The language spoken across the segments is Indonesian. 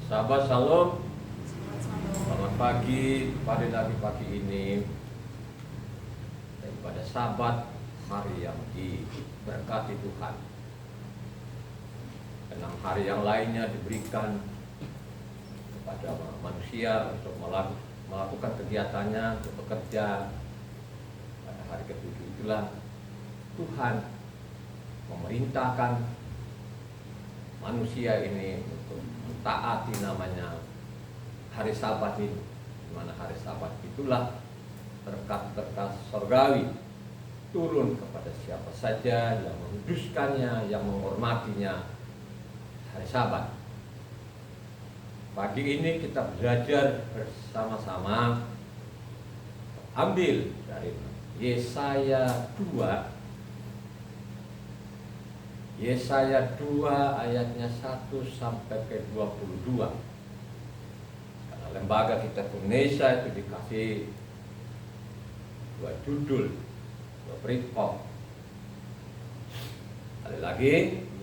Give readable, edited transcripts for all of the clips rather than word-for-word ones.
Sahabat Shalom, Shalom. selamat pagi. Pada pagi ini daripada Sabat, hari yang diberkati Tuhan. 6 hari yang lainnya diberikan kepada manusia untuk melakukan kegiatannya, untuk bekerja. Pada hari ke-7 itulah Tuhan memerintahkan manusia ini untuk mentaati namanya hari Sabat ini, di mana hari Sabat itulah berkat-berkat surgawi turun kepada siapa saja yang menguduskannya, yang menghormatinya hari Sabat. Pagi ini kita belajar bersama-sama, ambil dari Yesaya 2 ayatnya 1 sampai ke 22. Karena lembaga kita Indonesia itu dikasih 2 judul, 2 perikop. Sekali lagi,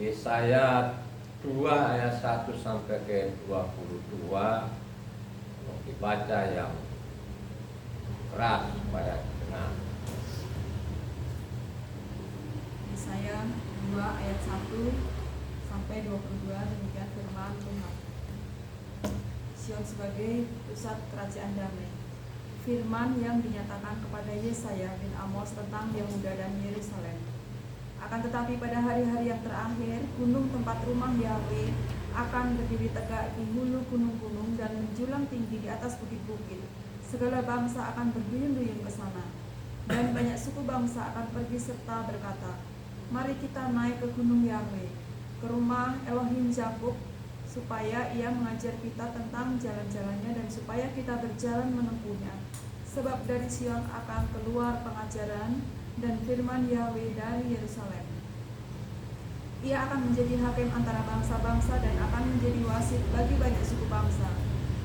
Yesaya 2 ayat 1 sampai ke 22. Kalau dibaca yang keras supaya dengar. Yesaya 2 ayat 1 sampai 22, demikian firman Tuhan. Sion sebagai pusat kerajaan damai. Firman yang dinyatakan kepada Yesaya bin Amos tentang Yehuda dan Yerusalem. Akan tetapi pada hari-hari yang terakhir, gunung tempat rumah Yahweh akan berdiri tegak di hulu gunung-gunung dan menjulang tinggi di atas bukit-bukit. Segala bangsa akan berduyun-duyun ke sana, dan banyak suku bangsa akan pergi serta berkata, mari kita naik ke gunung Yahweh, ke rumah Elohim Yakub, supaya ia mengajar kita tentang jalan-jalannya dan supaya kita berjalan menempuhnya. Sebab dari Sion akan keluar pengajaran dan firman Yahweh dari Yerusalem. Ia akan menjadi hakim antara bangsa-bangsa dan akan menjadi wasit bagi banyak suku bangsa.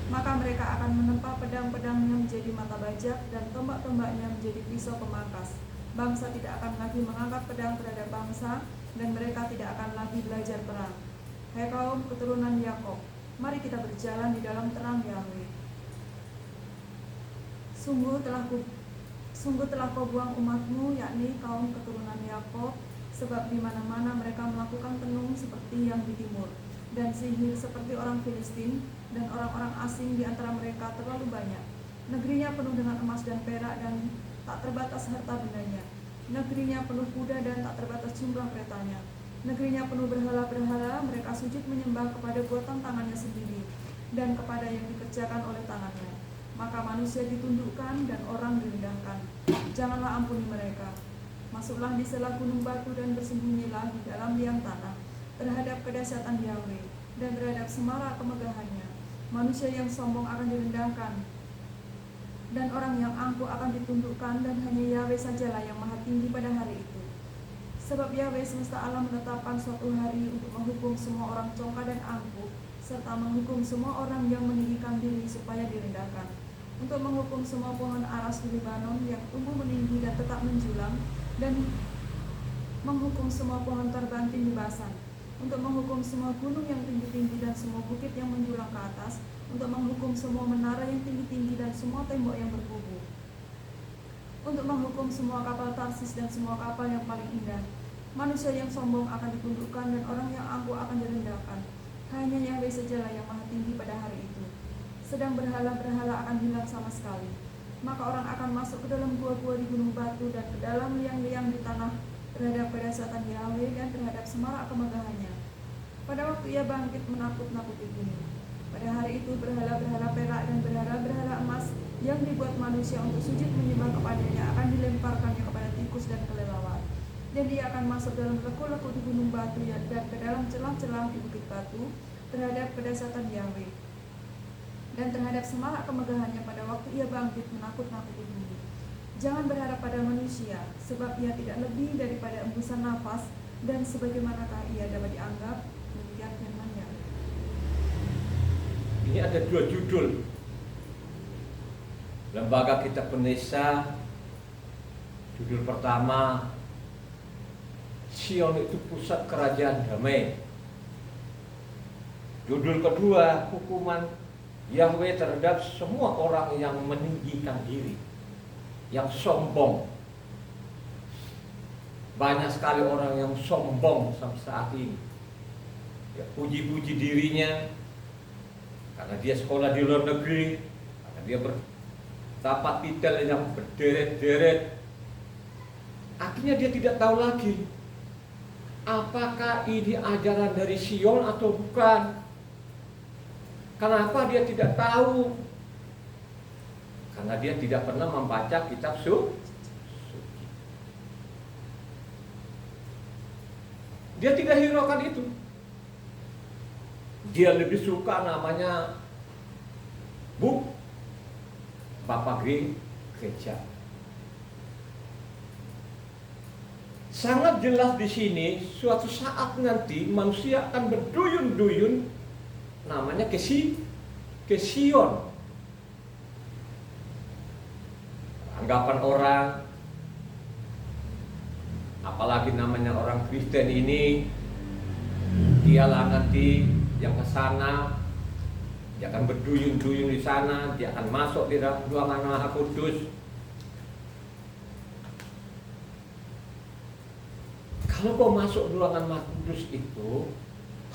Maka mereka akan menempa pedang-pedangnya menjadi mata bajak dan tombak-tombaknya menjadi pisau pemangkas. Bangsa tidak akan lagi mengangkat pedang terhadap bangsa, dan mereka tidak akan lagi belajar perang. Hai kaum keturunan Yakob, mari kita berjalan di dalam terang Yahweh. Sungguh telah kau buang umatmu, yakni kaum keturunan Yakob, sebab di mana-mana mereka melakukan tenung seperti yang di timur, dan sihir seperti orang Filistin, dan orang-orang asing di antara mereka terlalu banyak. Negerinya penuh dengan emas dan perak, dan tak terbatas harta bendanya. Negerinya penuh kuda dan tak terbatas jumlah keretanya. Negerinya penuh berhala-berhala, mereka sujud menyembah kepada buatan tangannya sendiri dan kepada yang dikerjakan oleh tangannya. Maka manusia ditundukkan dan orang direndahkan. Janganlah ampuni mereka. Masuklah di sela gunung batu dan bersembunyilah di dalam liang tanah terhadap kedahsyatan Yahweh dan terhadap semarak kemegahannya. Manusia yang sombong akan direndahkan, dan orang yang angkuh akan ditundukkan, dan hanya Yahweh sajalah yang maha tinggi pada hari itu. Sebab Yahweh semesta alam menetapkan suatu hari untuk menghukum semua orang congkak dan angkuh, serta menghukum semua orang yang meninggikan diri supaya direndahkan, untuk menghukum semua pohon aras di Libanon yang tumbuh meninggi dan tetap menjulang, dan menghukum semua pohon terbanting di Basan, untuk menghukum semua gunung yang tinggi-tinggi dan semua bukit yang menjulang ke atas, untuk menghukum semua menara yang tinggi-tinggi dan semua tembok yang berkubu, untuk menghukum semua kapal Tarsis dan semua kapal yang paling indah. Manusia yang sombong akan ditundukkan dan orang yang angkuh akan direndahkan. Hanya Yahweh sajalah yang maha tinggi pada hari itu. Sedang berhala-berhala akan hilang sama sekali. Maka orang akan masuk ke dalam gua-gua di gunung batu dan ke dalam liang-liang di tanah terhadap kedahsyatan Yahweh dan terhadap semarak kemegahannya. Pada waktu ia bangkit menakut-nakuti bumi. Pada hari itu berhala-berhala perak dan berhala-berhala emas yang dibuat manusia untuk sujud menyembah kepadanya akan dilemparkannya kepada tikus dan kelelawar. Dan dia akan masuk dalam leku-leku di gunung batu dan ke dalam celah-celah di bukit batu terhadap kedahsyatan Yahweh dan terhadap semarak kemegahannya pada waktu ia bangkit menakut-nakuti bumi. Jangan berharap pada manusia, sebab ia tidak lebih daripada embusan nafas, dan sebagaimanakah ia dapat dianggap. Demikian firman Yahweh. Ini ada 2 judul. Lembaga Kitab Indonesia, judul pertama, Sion itu pusat kerajaan damai. Judul kedua, hukuman Yahweh terhadap semua orang yang meninggikan diri, yang sombong. Banyak sekali orang yang sombong sampai saat ini. Ya, puji-puji dirinya karena dia sekolah di luar negeri, karena dia dapat titel yang berderet-deret. Akhirnya dia tidak tahu lagi apakah ini ajaran dari Sion atau bukan. Kenapa dia tidak tahu? Karena dia tidak pernah membaca kitab suci. Dia tidak hiraukan itu. Dia lebih suka namanya buk Bapak gereja. Sangat jelas di sini, suatu saat nanti manusia akan berduyun-duyun namanya ke Sion. Anggapan orang, apalagi namanya orang Kristen ini, dialah nanti yang ke sana, dia akan berduyun-duyun di sana, dia akan masuk di ruangan Maha Kudus. Kalau kau masuk ruangan Maha Kudus itu,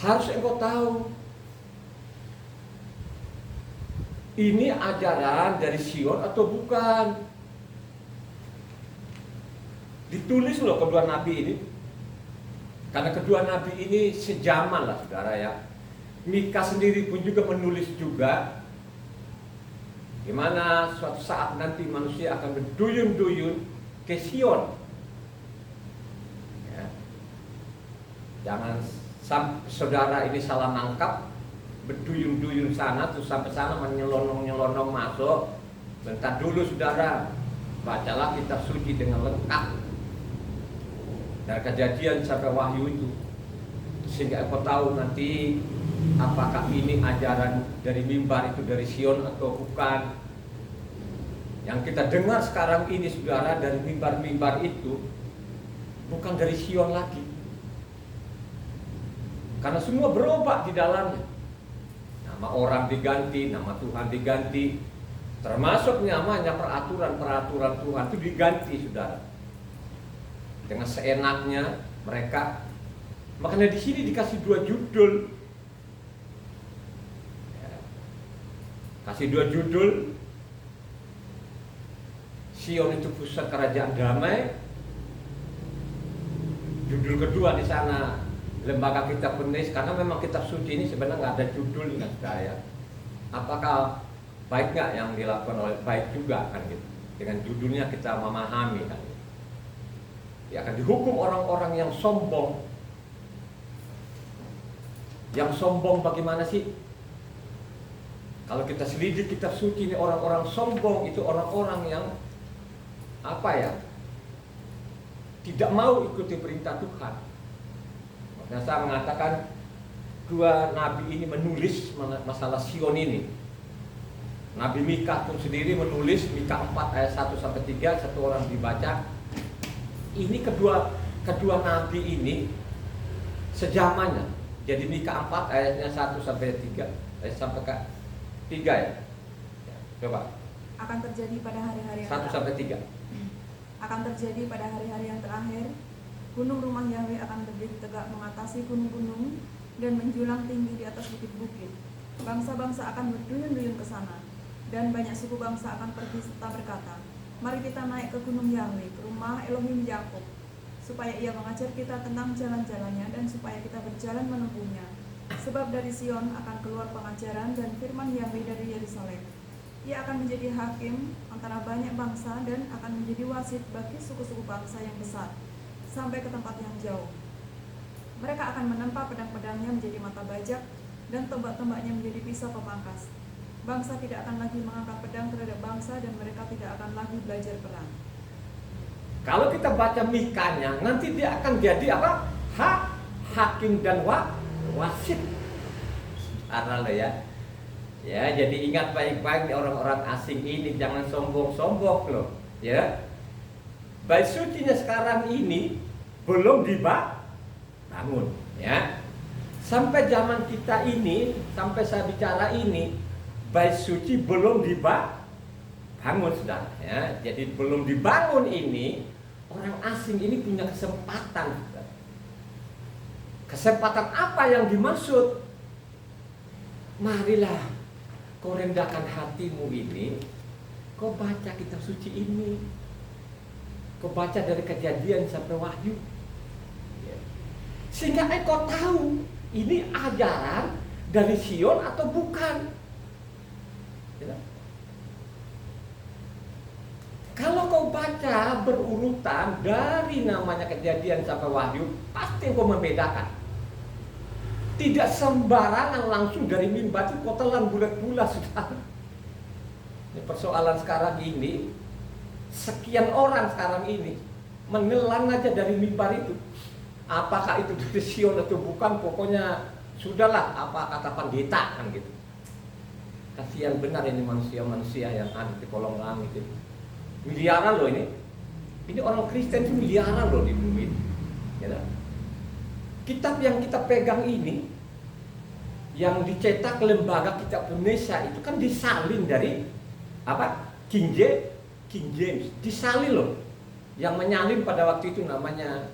harus engkau tahu ini ajaran dari Sion atau bukan. Ditulis loh kedua nabi ini. Karena kedua nabi ini sejaman lah saudara ya. Mika sendiri pun juga menulis juga gimana suatu saat nanti manusia akan berduyun-duyun ke Sion. Ya. Jangan sampai saudara ini salah nangkap, berduyun-duyun sana terus sampai sana menyelonong-nyelonong masuk. Bentar dulu saudara, bacalah kitab suci dengan lengkap dari Kejadian sampai Wahyu itu, sehingga engkau tahu nanti apakah ini ajaran dari mimbar itu dari Sion atau bukan. Yang kita dengar sekarang ini saudara dari mimbar-mimbar itu bukan dari Sion lagi, karena semua berubah di dalamnya. Nama orang diganti, nama Tuhan diganti, termasuk namanya peraturan-peraturan Tuhan itu diganti saudara dengan seenaknya mereka. Makanya di sini dikasih dua judul, ya. Kasih dua judul, Sion itu pusat kerajaan damai. Judul kedua di sana lembaga kitab penulis, karena memang kitab suci ini sebenarnya nggak ada judulnya saudara. Apakah baik nggak yang dilakukan oleh baik juga kan gitu. Dengan judulnya kita memahami kan. Ya akan dihukum orang-orang yang sombong. Yang sombong bagaimana sih? Kalau kita selidik kitab suci ini, orang-orang sombong itu orang-orang yang apa ya? Tidak mau ikuti perintah Tuhan. Makanya saya mengatakan dua nabi ini menulis masalah Sion ini. Nabi Mika pun sendiri menulis Mika 4 ayat 1 sampai 3, satu orang dibaca. Ini kedua nabi ini sejamannya. Jadi Mika 4 ayatnya 1 sampai 3, ayat sampai ke 3 ya. Coba. Akan terjadi pada hari-hari yang 1 sampai 3. Akan terjadi pada hari-hari yang terakhir, gunung rumah Yahweh akan berdiri tegak mengatasi gunung-gunung dan menjulang tinggi di atas bukit-bukit. Bangsa-bangsa akan berduyun-duyun ke sana, dan banyak suku bangsa akan pergi serta berkata, mari kita naik ke gunung Yahweh, ke rumah Elohim Yakub, supaya ia mengajar kita tentang jalan-jalannya dan supaya kita berjalan menempuhnya. Sebab dari Sion akan keluar pengajaran dan firman Yahweh dari Yerusalem. Ia akan menjadi hakim antara banyak bangsa dan akan menjadi wasit bagi suku-suku bangsa yang besar, sampai ke tempat yang jauh. Mereka akan menempa pedang-pedangnya menjadi mata bajak dan tombak-tombaknya menjadi pisau pemangkas. Bangsa tidak akan lagi mengangkat pedang terhadap bangsa dan mereka tidak akan lagi belajar perang. Kalau kita baca Mikanya, nanti dia akan jadi apa? Hakim dan wasit. Arah lo ya. Ya, jadi ingat baik-baik orang-orang asing ini, jangan sombong-sombong loh, ya. Bait sucinya sekarang ini belum dibangun, ya. Sampai zaman kita ini, sampai saya bicara ini, bait suci belum dibangun, saudara. Ya, jadi belum dibangun ini, orang asing ini punya kesempatan. Saudara. Kesempatan apa yang dimaksud? Marilah kau rendahkan hatimu ini, kau baca kitab suci ini, kau baca dari Kejadian sampai Wahyu, ya. Sehingga engkau tahu ini ajaran dari Sion atau bukan. Ya. Kalau kau baca berurutan dari namanya Kejadian sampai Wahyu, pasti kau membedakan. Tidak sembarangan langsung dari mimbar itu kau telan bulat-bulat, saudara. Ini persoalan sekarang ini, sekian orang sekarang ini menelan aja dari mimbar itu. Apakah itu dari Sion atau bukan, pokoknya sudahlah apa kata pendeta kan gitu. Kasihan benar ini manusia-manusia yang ada di kolong langit itu. Miliaran loh ini. Ini orang Kristen itu miliaran loh di bumi ini. Ya. Kitab yang kita pegang ini, yang dicetak lembaga kitab Indonesia itu kan disalin dari apa? King James, disalin loh. Yang menyalin pada waktu itu namanya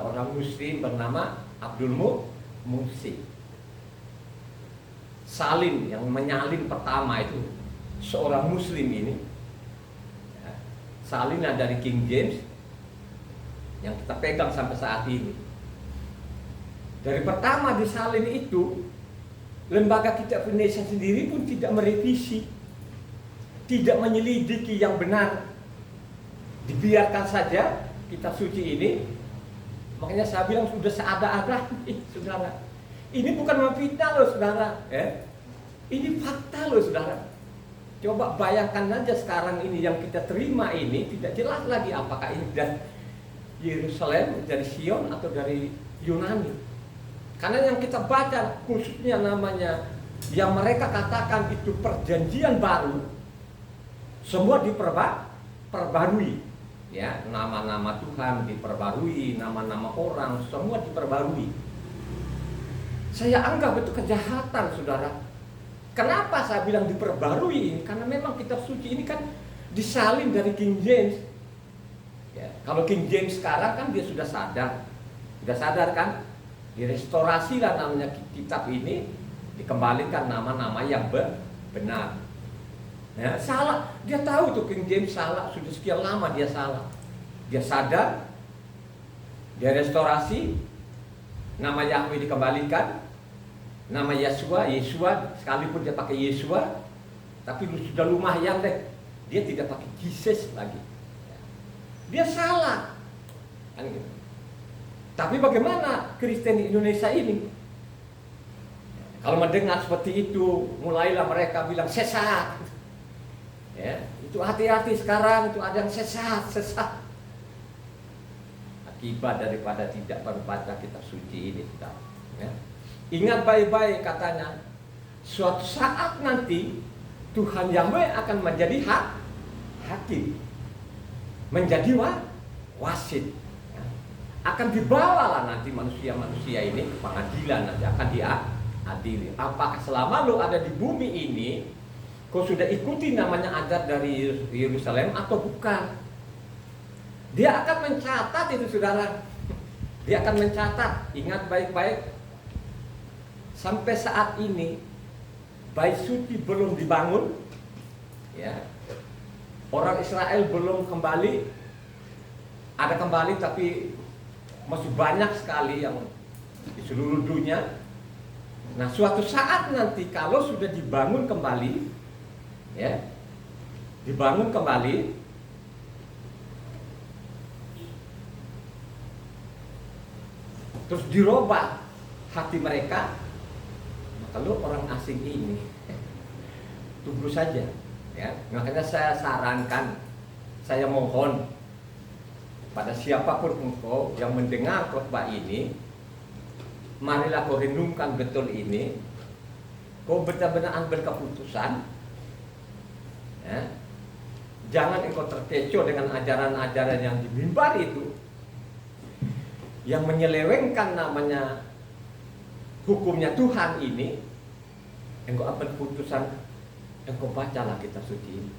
orang Muslim bernama Abdul Muhsin. Salin yang menyalin pertama itu seorang Muslim ini. Ya, salinnya dari King James yang kita pegang sampai saat ini. Dari pertama disalin itu, lembaga kitab Indonesia sendiri pun tidak merevisi, tidak menyelidiki yang benar, dibiarkan saja kitab suci ini. Makanya saya bilang sudah seada-ada, saudara. Ini bukan memfitnah loh, saudara. Ini fakta loh, saudara. Coba bayangkan aja sekarang ini yang kita terima ini tidak jelas lagi apakah ini dari Yerusalem, dari Sion atau dari Yunani. Karena yang kita baca khususnya namanya yang mereka katakan itu perjanjian baru, semua diperbarui, ya, nama-nama Tuhan diperbarui, nama-nama orang semua diperbarui. Saya anggap itu kejahatan, saudara. Kenapa saya bilang diperbarui ini? Karena memang kitab suci ini kan disalin dari King James. Ya, kalau King James sekarang kan dia sudah sadar kan? Direstorasi lah namanya kitab ini, dikembalikan nama-nama yang benar. Ya, salah, dia tahu tuh King James salah, sudah sekian lama dia salah. Dia sadar, dia restorasi, nama Yahweh dikembalikan, nama Yesua sekalipun dia pakai Yesua, tapi sudah lumayan deh, dia tidak pakai Jesus lagi. Dia salah, kan gitu. Tapi bagaimana Kristen di Indonesia ini? Kalau mendengar seperti itu, mulailah mereka bilang sesat. Ya, itu hati-hati sekarang, itu ada yang sesat. Akibat daripada tidak membaca kitab suci ini. Ya. Ingat baik-baik katanya, suatu saat nanti Tuhan Yahweh akan menjadi hakim, menjadi wasit. Akan dibawalah nanti manusia-manusia ini ke pengadilan, nanti akan diadili. Apakah selama lo ada di bumi ini, kau sudah ikuti namanya adat dari Yerusalem atau bukan? Dia akan mencatat itu, saudara. Dia akan mencatat. Ingat baik-baik. Sampai saat ini, bait suci belum dibangun. Ya. Orang Israel belum kembali. Ada kembali tapi masih banyak sekali yang di seluruh dunia. Nah, suatu saat nanti kalau sudah dibangun kembali, ya, dibangun kembali, terus dirubah hati mereka, maka lo orang asing ini tunggu saja, ya. Makanya saya sarankan, saya mohon pada siapapun engkau yang mendengar khotbah ini, marilah kau renungkan betul ini, kau benar-benar ambil keputusan, ya. Jangan engkau terkecoh dengan ajaran-ajaran yang di mimbar itu, yang menyelewengkan namanya hukumnya Tuhan ini, engkau ambil keputusan, engkau bacalah kitab suci ini.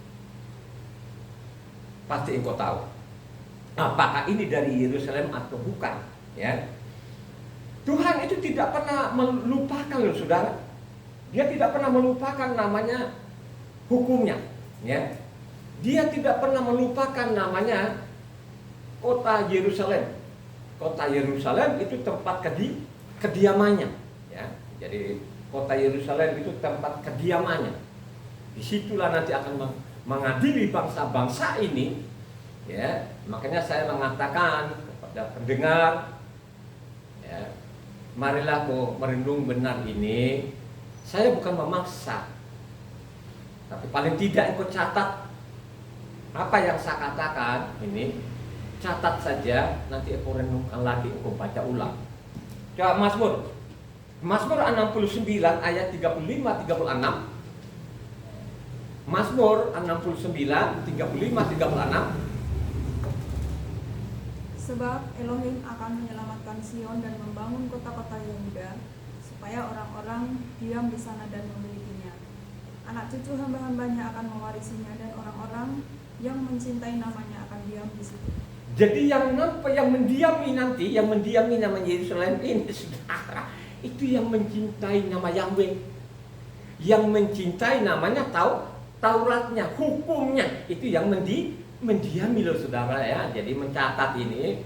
Pasti engkau tahu apakah ini dari Yerusalem atau bukan, ya. Tuhan itu tidak pernah melupakan loh saudara. Dia tidak pernah melupakan namanya hukumnya, ya. Dia tidak pernah melupakan namanya kota Yerusalem. Kota Yerusalem itu tempat kediamannya, ya. Jadi kota Yerusalem itu tempat kediamannya. Disitulah nanti akan mengadili bangsa-bangsa ini, ya. Makanya saya mengatakan kepada pendengar, ya, marilah kau merenung benar ini. Saya bukan memaksa, tapi paling tidak engkau catat apa yang saya katakan ini. Catat saja, nanti engkau renungkan lagi, engkau baca ulang. Coba Mazmur 69 ayat 35-36. Mazmur 69 35-36. Sebab Elohim akan menyelamatkan Sion dan membangun kota-kota Yehuda, supaya orang-orang diam di sana dan memilikinya. Anak cucu hamba-hambanya akan mewarisinya, dan orang-orang yang mencintai namanya akan diam di situ. Jadi yang mendiami nanti, yang mendiami nama Yerusalem ini, saudara, itu yang mencintai nama Yahweh, yang mencintai namanya Tauratnya, hukumnya, itu yang mendiami loh saudara, ya. Jadi mencatat ini,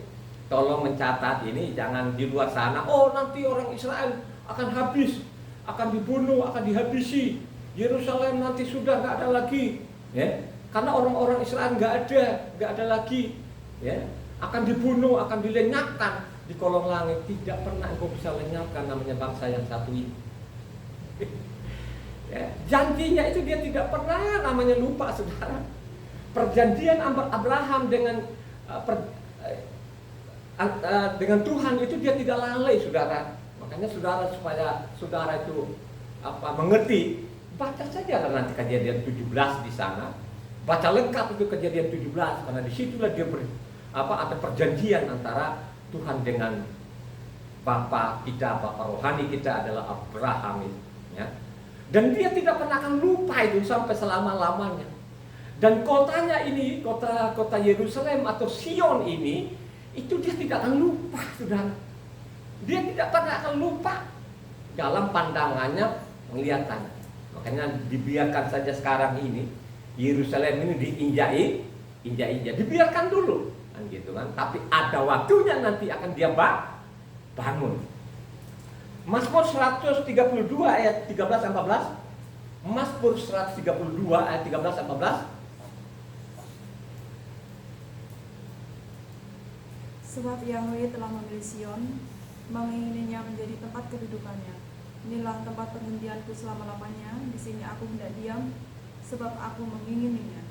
tolong mencatat ini, jangan di luar sana. Oh, nanti orang Israel akan habis, akan dibunuh, akan dihabisi. Yerusalem nanti sudah nggak ada lagi, ya. Karena orang-orang Israel nggak ada lagi, ya. Akan dibunuh, akan dilenyapkan di kolong langit. Tidak pernah engkau bisa lenyapkan namanya bangsa yang satu ini. Ya, janjinya itu dia tidak pernah namanya lupa, saudara. Perjanjian Abraham dengan Tuhan itu dia tidak lalai, saudara. Makanya supaya saudara itu mengerti, baca saja nanti Kejadian 17 di sana. Baca lengkap itu Kejadian 17, karena disitulah dia ada perjanjian antara Tuhan dengan Bapa kita, Bapa rohani kita adalah Abraham itu, ya. Dan dia tidak pernah akan lupa itu sampai selama-lamanya. Dan kotanya ini, kota Yerusalem atau Sion ini, itu dia tidak akan lupa, saudara. Dia tidak pernah akan lupa dalam pandangannya, penglihatannya. Makanya dibiarkan saja sekarang ini Yerusalem ini diinjak-injak, dibiarkan dulu, kan gitu kan. Tapi ada waktunya nanti akan dia bangun. Mazmur 132 ayat 13-14. Mazmur 132 ayat 13-14. Sebab Yahweh telah memilih Sion, mengingininya menjadi tempat kedudukannya. Inilah tempat perhentianku selama-lamanya. Di sini aku hendak diam, sebab aku mengingininya.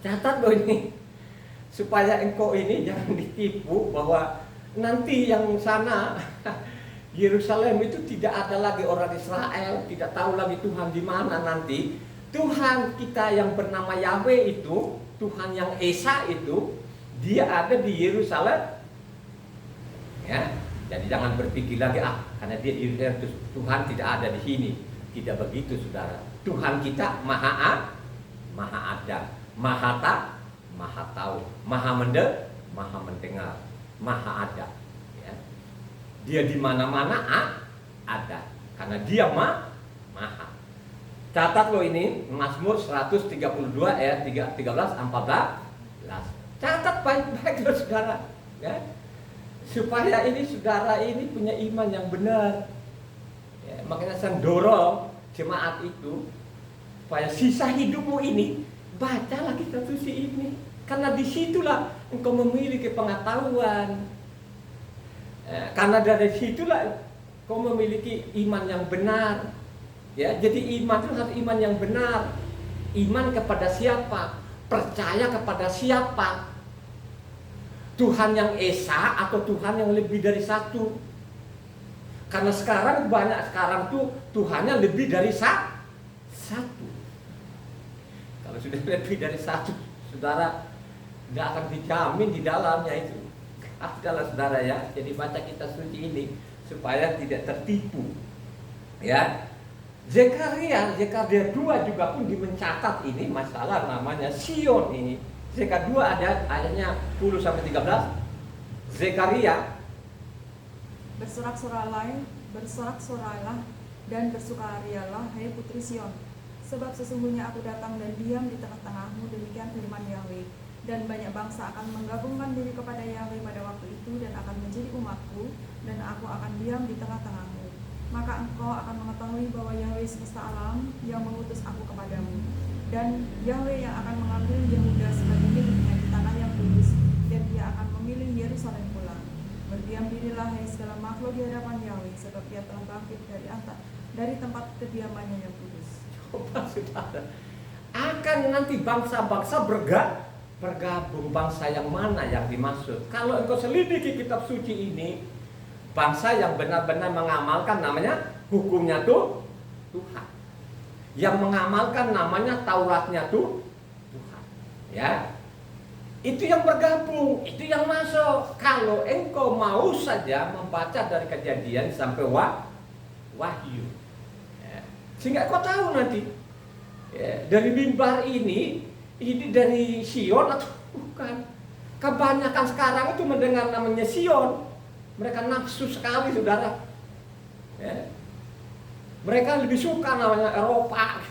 Catat loh ini, supaya engkau ini jangan ditipu bahwa nanti yang sana Yerusalem itu tidak ada lagi orang Israel, tidak tahu lagi Tuhan di mana nanti. Tuhan kita yang bernama Yahweh itu, Tuhan yang Esa itu, dia ada di Yerusalem. Ya, jadi jangan berpikir lagi karena dia di Yerusalem Tuhan tidak ada di sini. Tidak begitu, saudara. Tuhan kita maha ada, maha tahu, maha mendengar, maha ada. Dia di mana-mana ada, karena dia maha. Catat lo ini Mazmur 132 ayat 13-14. Catat baik-baik lo saudara, ya. Supaya ini saudara ini punya iman yang benar, ya. Makanya saya dorong jemaat itu supaya sisa hidupmu ini bacalah kitab suci ini, karena disitulah engkau memiliki pengetahuan. Karena dari situlah kau memiliki iman yang benar, ya. Jadi iman itu harus iman yang benar. Iman kepada siapa? Percaya kepada siapa? Tuhan yang Esa atau Tuhan yang lebih dari satu? Karena sekarang tuh Tuhannya lebih dari satu. Kalau sudah lebih dari satu, saudara, nggak akan dijamin di dalamnya itu. Adalah saudara, ya. Jadi baca kitab suci ini supaya tidak tertipu. Ya. Zekaria 2 juga pun mencatat ini masalah namanya Sion ini. Zekaria 2 ada ayatnya 10 sampai 13. Zekaria bersorak-sorailah dan bersukarialah, hai putri Sion, sebab sesungguhnya aku datang dan diam di tengah-tengahmu, demikian firman Yahweh. Dan banyak bangsa akan menggabungkan diri kepada Yahweh pada waktu itu dan akan menjadi umatku, dan aku akan diam di tengah-tengahmu. Maka engkau akan mengetahui bahwa Yahweh semesta alam yang mengutus aku kepadamu, dan Yahweh yang akan mengambil Yehuda sebagai miliknya di tanah yang kudus, dan dia akan memilih Yerusalem pula. Berdiam dirilah, hai segala makhluk di hadapan Yahweh, sebab ia telah bangkit dari tempat kediamannya yang kudus. Coba saudara, akan nanti bangsa-bangsa bergabung. Bangsa yang mana yang dimaksud? Kalau engkau selidiki kitab suci ini, bangsa yang benar-benar mengamalkan namanya hukumnya tuh Tuhan, yang mengamalkan namanya Tauratnya tuh Tuhan, ya. Itu yang bergabung, itu yang masuk. Kalau engkau mau saja membaca dari Kejadian sampai Wahyu, ya, sehingga kau tahu nanti, ya, dari mimbar ini dari Sion atau bukan. Kebanyakan sekarang itu mendengar namanya Sion, mereka nafsu sekali, saudara. Ya. Mereka lebih suka namanya Eropa.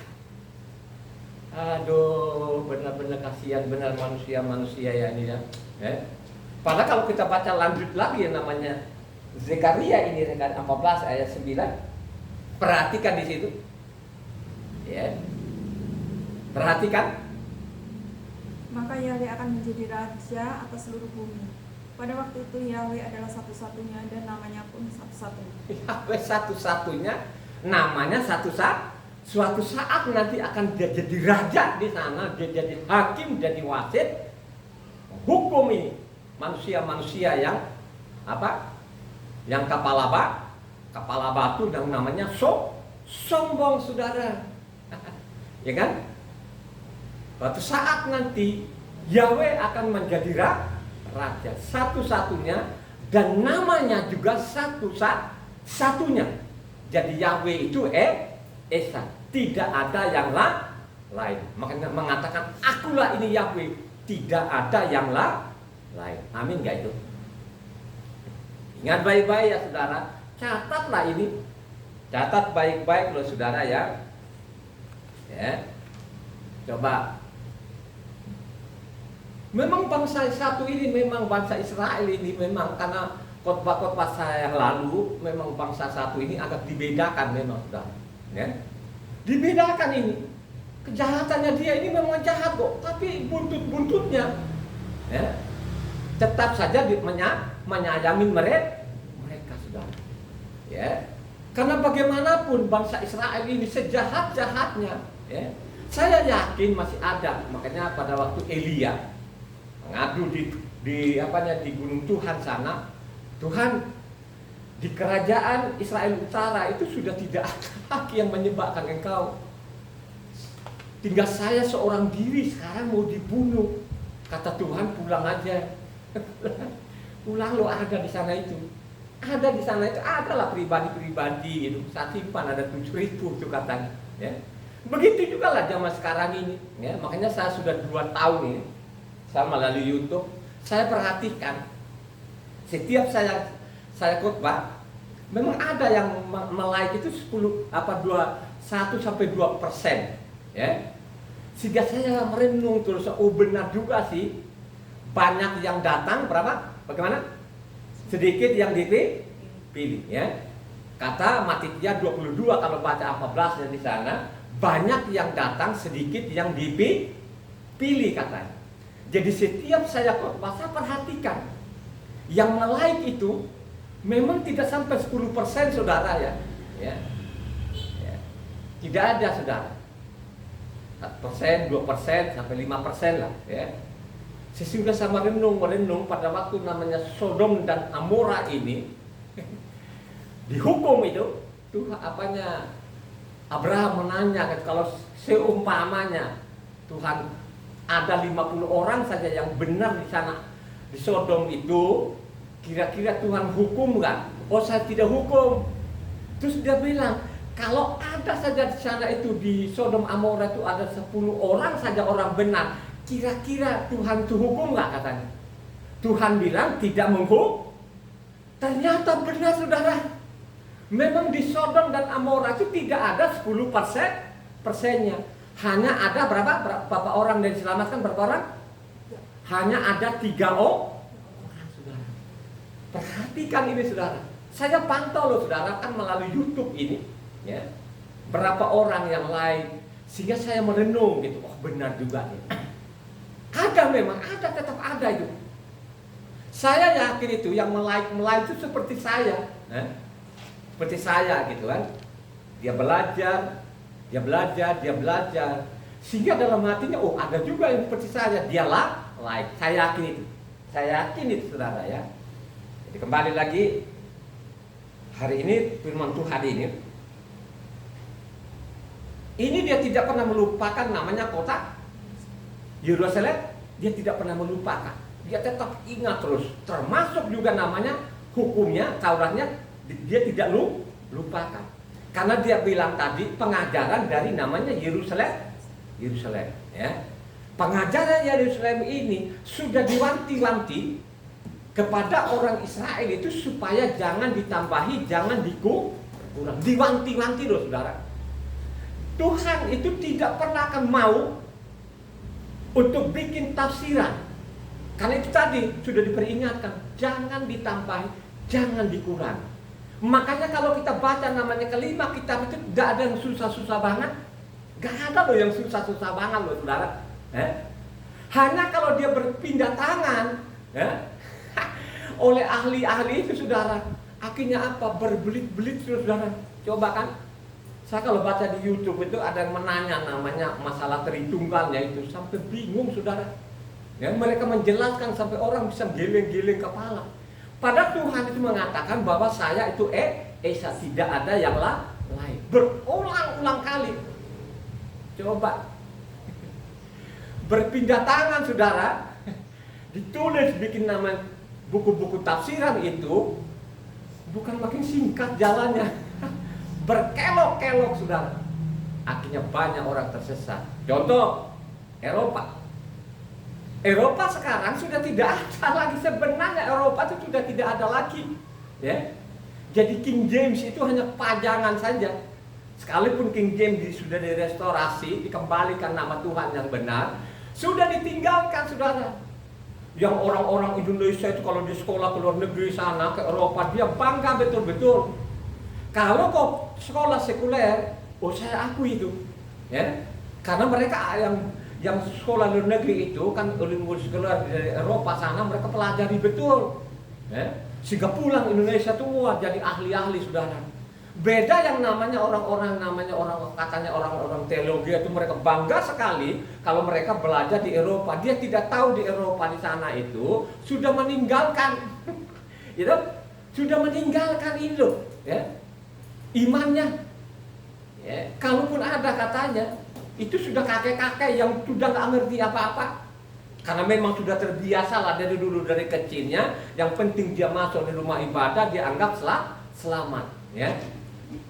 Aduh, benar-benar kasihan benar manusia ya ini ya. Padahal kalau kita baca lanjut lagi yang namanya Zekaria ini, Zekaria 14 ayat 9, perhatikan di situ. Ya. Perhatikan. Maka Yahweh akan menjadi raja atas seluruh bumi. Pada waktu itu Yahweh adalah satu-satunya dan namanya pun satu-satunya. Yahweh satu-satunya, namanya satu-satunya. Suatu saat nanti akan dia jadi raja di sana, dia jadi hakim, jadi wasit, hukum ini manusia-manusia yang apa? Yang kepala batu dan namanya sombong, saudara. Ya kan? Suatu saat nanti Yahweh akan menjadi raja satu-satunya dan namanya juga satu-satunya. Jadi Yahweh itu Esa, tidak ada yang lain. Makanya mengatakan akulah ini Yahweh, tidak ada yang lain. Amin gak itu? Ingat baik-baik ya saudara, catatlah ini, catat baik-baik loh saudara ya. Ya, coba. Memang bangsa satu ini, memang bangsa Israel ini memang karena khotbah-khotbah saya yang lalu, memang bangsa satu ini agak dibedakan memang saudara. Ya. Dibedakan ini. Kejahatannya dia ini memang jahat kok, tapi buntut-buntutnya ya, tetap saja menyayangi mereka saudara. Ya. Karena bagaimanapun bangsa Israel ini sejahat-jahatnya, ya, saya yakin masih ada. Makanya pada waktu Elia mengadu di Gunung Tuhan sana, Tuhan, di kerajaan Israel Utara itu sudah tidak ada lagi yang menyembahkan engkau. Tinggal saya seorang diri sekarang mau dibunuh. Kata Tuhan, pulang aja. Pulang lo, ada di sana itu. Ada di sana itu, adalah pribadi-pribadi itu. Saya simpan ada 7.000 itu katanya. Ya. Begitu juga lah zaman sekarang ini. Ya. Makanya saya sudah 2 tahun ini, saya melalui YouTube, saya perhatikan setiap saya khotbah, memang ada yang like itu 1 sampai 2%, ya. Sehingga saya merenung terus, oh benar juga sih, banyak yang datang, berapa? Bagaimana? Sedikit yang dipilih, ya. Kata Matitia 22 kalau baca 14 di sana, banyak yang datang, sedikit yang dipilih katanya. Jadi setiap saya khotbah, saya perhatikan yang like itu memang tidak sampai 10% saudara ya. Ya. Tidak ada saudara. 4%, 2%, sampai 5% lah ya. Sesungguhnya sama merenung pada waktu namanya Sodom dan Amora ini dihukum itu, tuh Abraham menanya kalau seumpamanya Tuhan ada 50 orang saja yang benar di sana di Sodom itu, kira-kira Tuhan hukum nggak? Oh, saya tidak hukum. Terus dia bilang, kalau ada saja di sana itu di Sodom Amora itu ada 10 orang saja orang benar, kira-kira Tuhan itu hukum nggak katanya? Tuhan bilang tidak menghukum. Ternyata benar saudara. Memang di Sodom dan Amora itu tidak ada 10%-nya. Hanya ada berapa orang yang diselamatkan, berapa orang? Hanya ada 3 orang, saudara. Perhatikan ini saudara. Saya pantau loh saudara kan melalui YouTube ini, ya. Berapa orang yang lain, sehingga saya merenung gitu. Oh benar juga nih. Ada memang, ada tetap ada itu. Saya yakin itu yang melike itu seperti saya, seperti saya gitu kan. Dia belajar, sehingga dalam hatinya, oh ada juga yang seperti saya, dia like. Saya yakin itu saudara ya. Jadi kembali lagi hari ini firman Tuhan ini dia tidak pernah melupakan namanya kota Yerusalem. Dia tidak pernah melupakan. Dia tetap ingat terus. Termasuk juga namanya hukumnya, Tauratnya, dia tidak lupakan. Karena dia bilang tadi pengajaran dari namanya Yerusalem, ya. Pengajaran Yerusalem ini sudah diwanti-wanti kepada orang Israel itu supaya jangan ditambahi, jangan dikurang. Diwanti-wanti loh saudara. Tuhan itu tidak pernah akan mau untuk bikin tafsiran. Karena itu tadi sudah diperingatkan, jangan ditambahi, jangan dikurang. Makanya kalau kita baca namanya kelima kitab itu tidak ada yang susah-susah banget. Gak ada loh yang susah-susah banget loh saudara. Hanya kalau dia berpindah tangan oleh ahli-ahli itu saudara, akhirnya apa? Berbelit-belit saudara. Coba kan, saya kalau baca di YouTube itu ada yang menanya namanya masalah tritunggalnya itu sampai bingung saudara. Ya, mereka menjelaskan sampai orang bisa geleng-geleng kepala. Padahal Tuhan itu mengatakan bahwa saya itu Esa, tidak ada yang lain. Berulang-ulang kali. Coba berpindah tangan saudara, ditulis bikin nama buku-buku tafsiran itu bukan makin singkat jalannya, berkelok-kelok saudara. Akhirnya banyak orang tersesat. Contoh Eropa sekarang sudah tidak ada lagi. Sebenarnya Eropa itu sudah tidak ada lagi, ya. Jadi King James itu hanya pajangan saja. Sekalipun King James sudah direstorasi, dikembalikan nama Tuhan yang benar, sudah ditinggalkan saudara. Yang orang-orang Indonesia itu kalau di sekolah ke luar negeri sana, ke Eropa, dia bangga betul-betul. Kalau kok sekolah sekuler, oh saya akui itu, ya. Karena mereka yang sekolah luar negeri itu kan ilmu sekolah dari Eropa sana mereka pelajari betul, ya. Sehingga pulang Indonesia tuh jadi ahli-ahli saudara. Beda yang namanya orang katanya orang-orang teologi itu mereka bangga sekali kalau mereka belajar di Eropa. Dia tidak tahu di Eropa di sana itu sudah meninggalkan, itu sudah meninggalkan itu, ya, imannya. Ya, kalaupun ada katanya itu sudah kakek-kakek yang sudah nggak ngerti apa-apa. Karena memang sudah terbiasa lah dari dulu, dari kecilnya. Yang penting dia masuk di rumah ibadah, dia anggap selamat, ya.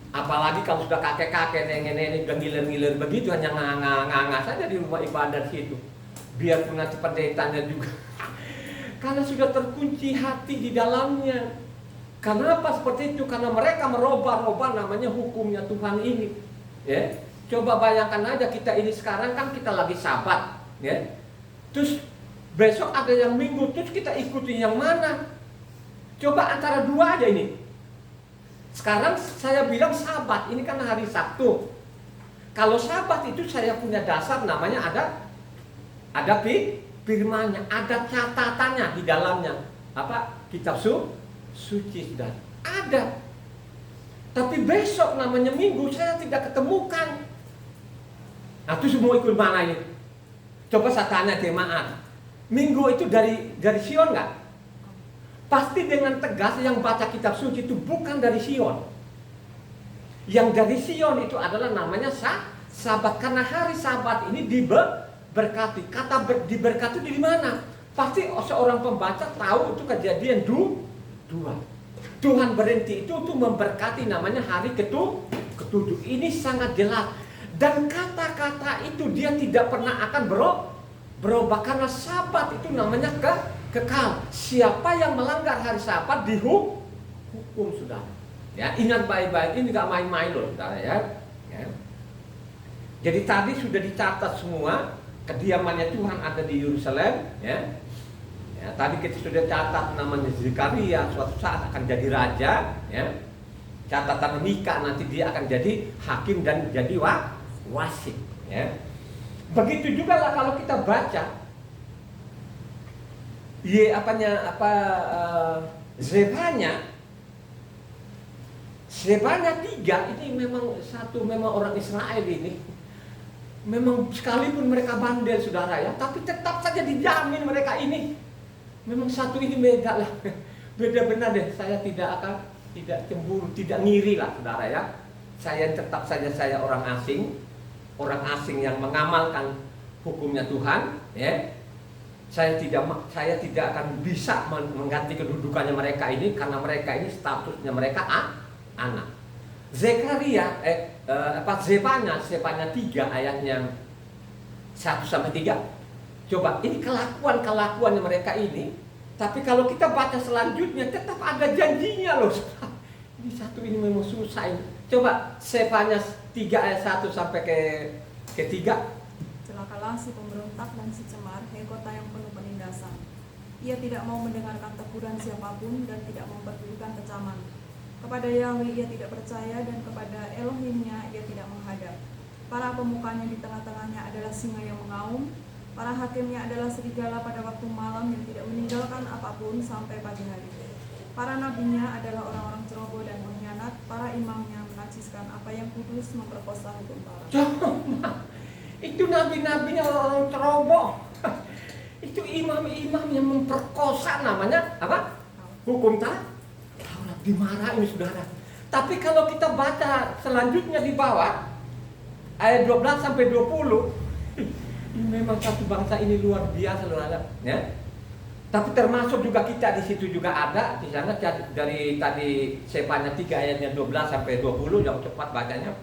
Apalagi kalau sudah kakek-kakek, nenek-nenek sudah ngiler-ngiler begitu, hanya nganga saja di rumah ibadah situ. Biarpun nanti pendetanya juga. Karena sudah terkunci hati di dalamnya. Kenapa seperti itu? Karena mereka merubah-rubah namanya hukumnya Tuhan ini, ya. Coba bayangkan aja kita ini sekarang kan kita lagi Sabat, ya. Terus besok ada yang Minggu, terus kita ikutin yang mana? Coba antara dua aja ini. Sekarang saya bilang Sabat, ini kan hari Sabtu. Kalau Sabat itu saya punya dasar namanya ada firmannya, ada catatannya di dalamnya. Apa? Kitab suci sudah ada. Tapi besok namanya Minggu saya tidak ketemukan. Nah, itu semua ikut mana ini? Coba saya tanya jemaat, Minggu itu dari Sion nggak? Pasti dengan tegas yang baca kitab suci itu bukan dari Sion. Yang dari Sion itu adalah namanya Sabat, karena hari Sabat ini diberkati. Kata diberkati di mana? Pasti seorang pembaca tahu itu kejadian Tuhan. Tuhan berhenti itu untuk memberkati, namanya hari ketujuh. Ini sangat jelas. Dan kata-kata itu dia tidak pernah akan berubah karena Sabat itu namanya kekal. Siapa yang melanggar hari Sabat dihukum, saudara. Ya, ingat baik-baik, ini nggak main-main loh, saudara ya. Jadi tadi sudah dicatat semua kediamannya Tuhan ada di Yerusalem, ya. Ya, tadi kita sudah catat namanya Zekaria suatu saat akan jadi raja, ya. Catatan Mika nanti dia akan jadi hakim dan jadi wasit, ya. Begitu juga lah kalau kita baca Zebanya 3 ini memang orang Israel ini. Memang sekalipun mereka bandel, saudara ya, tapi tetap saja dijamin mereka ini. Memang satu ini beda lah, beda benar deh. Saya tidak cemburu, tidak ngiri lah, saudara ya. Saya tetap saja saya orang asing yang mengamalkan hukumnya Tuhan, ya. Saya tidak akan bisa mengganti kedudukannya mereka ini karena mereka ini statusnya mereka anak. Zekaria Zebanya 3 ayatnya 1-3. Coba, ini kelakuan mereka ini. Tapi kalau kita baca selanjutnya tetap ada janjinya loh. Ini satu ini memang susah ini. Coba Zebanya 3 ayat 1 sampai ke 3. Celakalah si pemberontak dan si cemar, hei kota yang penuh penindasan. Ia tidak mau mendengarkan teguran siapapun dan tidak memperdulikan kecaman. Kepada Yahweh ia tidak percaya dan kepada Elohimnya ia tidak menghadap. Para pemukanya di tengah-tengahnya adalah singa yang mengaum. Para hakimnya adalah serigala pada waktu malam yang tidak meninggalkan apapun sampai pagi hari. Para nabinya adalah orang-orang ceroboh dan pengkhianat. Para imamnya menajiskan apa yang kudus, memperkosa hukum Taurat. Itu nabi-nabinya orang ceroboh. Itu imam-imam yang memperkosa, namanya apa? Hukum Taurat. Dimarahin, saudara. Tapi kalau kita baca selanjutnya di bawah ayat 12 sampai 20, ini memang satu bangsa ini luar biasa, saudara, ya. Tapi termasuk juga kita di situ juga ada di sana. Dari tadi Zebanya 3 ayatnya 12 sampai 20, yang cepat bacanya.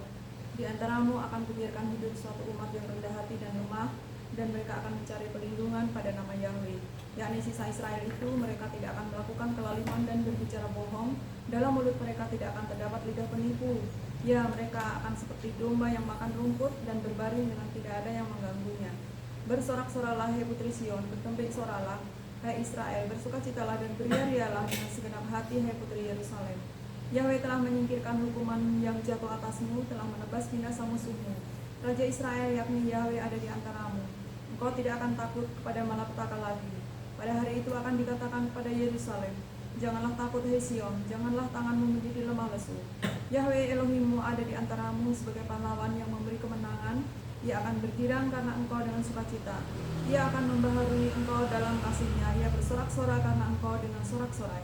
Di antaramu akan kubiarkan hidup suatu umat yang rendah hati dan lemah, dan mereka akan mencari perlindungan pada nama Yahweh, yakni sisa Israel itu. Mereka tidak akan melakukan kelaliman dan berbicara bohong. Dalam mulut mereka tidak akan terdapat lidah penipu. Ya, mereka akan seperti domba yang makan rumput dan berbaring dengan tidak ada yang mengganggunya. Bersorak-soralah, hai putri Sion, bertembik soralah, hai Israel, bersukacitalah dan beriarialah dengan segenap hati, hai putri Yerusalem. Yahweh telah menyingkirkan hukuman yang jatuh atasmu, telah menebas binasa musuhmu. Raja Israel yakni Yahweh ada di antaramu. Engkau tidak akan takut kepada malapetaka lagi. Pada hari itu akan dikatakan kepada Yerusalem, janganlah takut, hai Sion, janganlah tanganmu menjadi lemah lesu. Yahweh Elohimmu ada di antaramu sebagai pahlawan yang memberi kemenangan. Ia akan bergirang karena engkau dengan sukacita. Ia akan membaharui engkau dalam kasih-Nya. Ia bersorak-sorai karena engkau dengan sorak-sorai.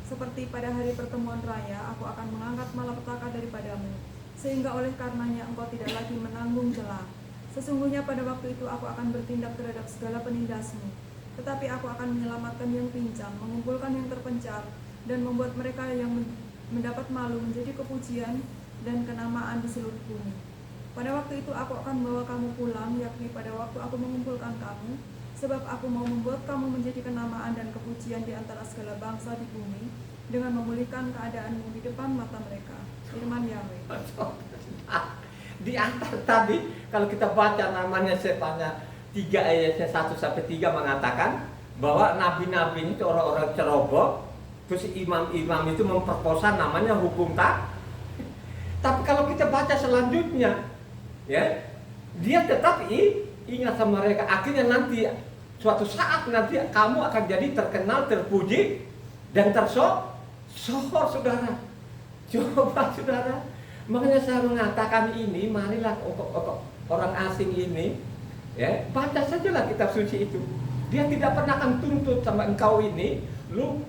Seperti pada hari pertemuan raya, aku akan mengangkat malapetaka daripadamu, sehingga oleh karenanya engkau tidak lagi menanggung celah. Sesungguhnya pada waktu itu aku akan bertindak terhadap segala penindasmu, tetapi aku akan menyelamatkan yang pincang, mengumpulkan yang terpencar, dan membuat mereka yang mendapat malu menjadi kepujian dan kenamaan di seluruh bumi. Pada waktu itu aku akan membawa kamu pulang, yakni pada waktu aku mengumpulkan kamu, sebab aku mau membuat kamu menjadi kenamaan dan kepujian di antara segala bangsa di bumi, dengan memulihkan keadaanmu di depan mata mereka. Firman Yahweh. Di atas tadi kalau kita baca namanya Zebanya 3 ayatnya 1-3 mengatakan bahwa nabi-nabi itu orang-orang ceroboh, terus imam-imam itu memperkosa, namanya hukum Taurat. Tapi kalau kita baca selanjutnya, ya, dia tetap ingat sama mereka. Akhirnya nanti suatu saat nanti kamu akan jadi terkenal, terpuji, dan tersohor, saudara. Coba, saudara. Makanya saya mengatakan ini, marilah orang asing ini, ya, baca sajalah kitab suci itu. Dia tidak pernah akan tuntut sama engkau ini, lu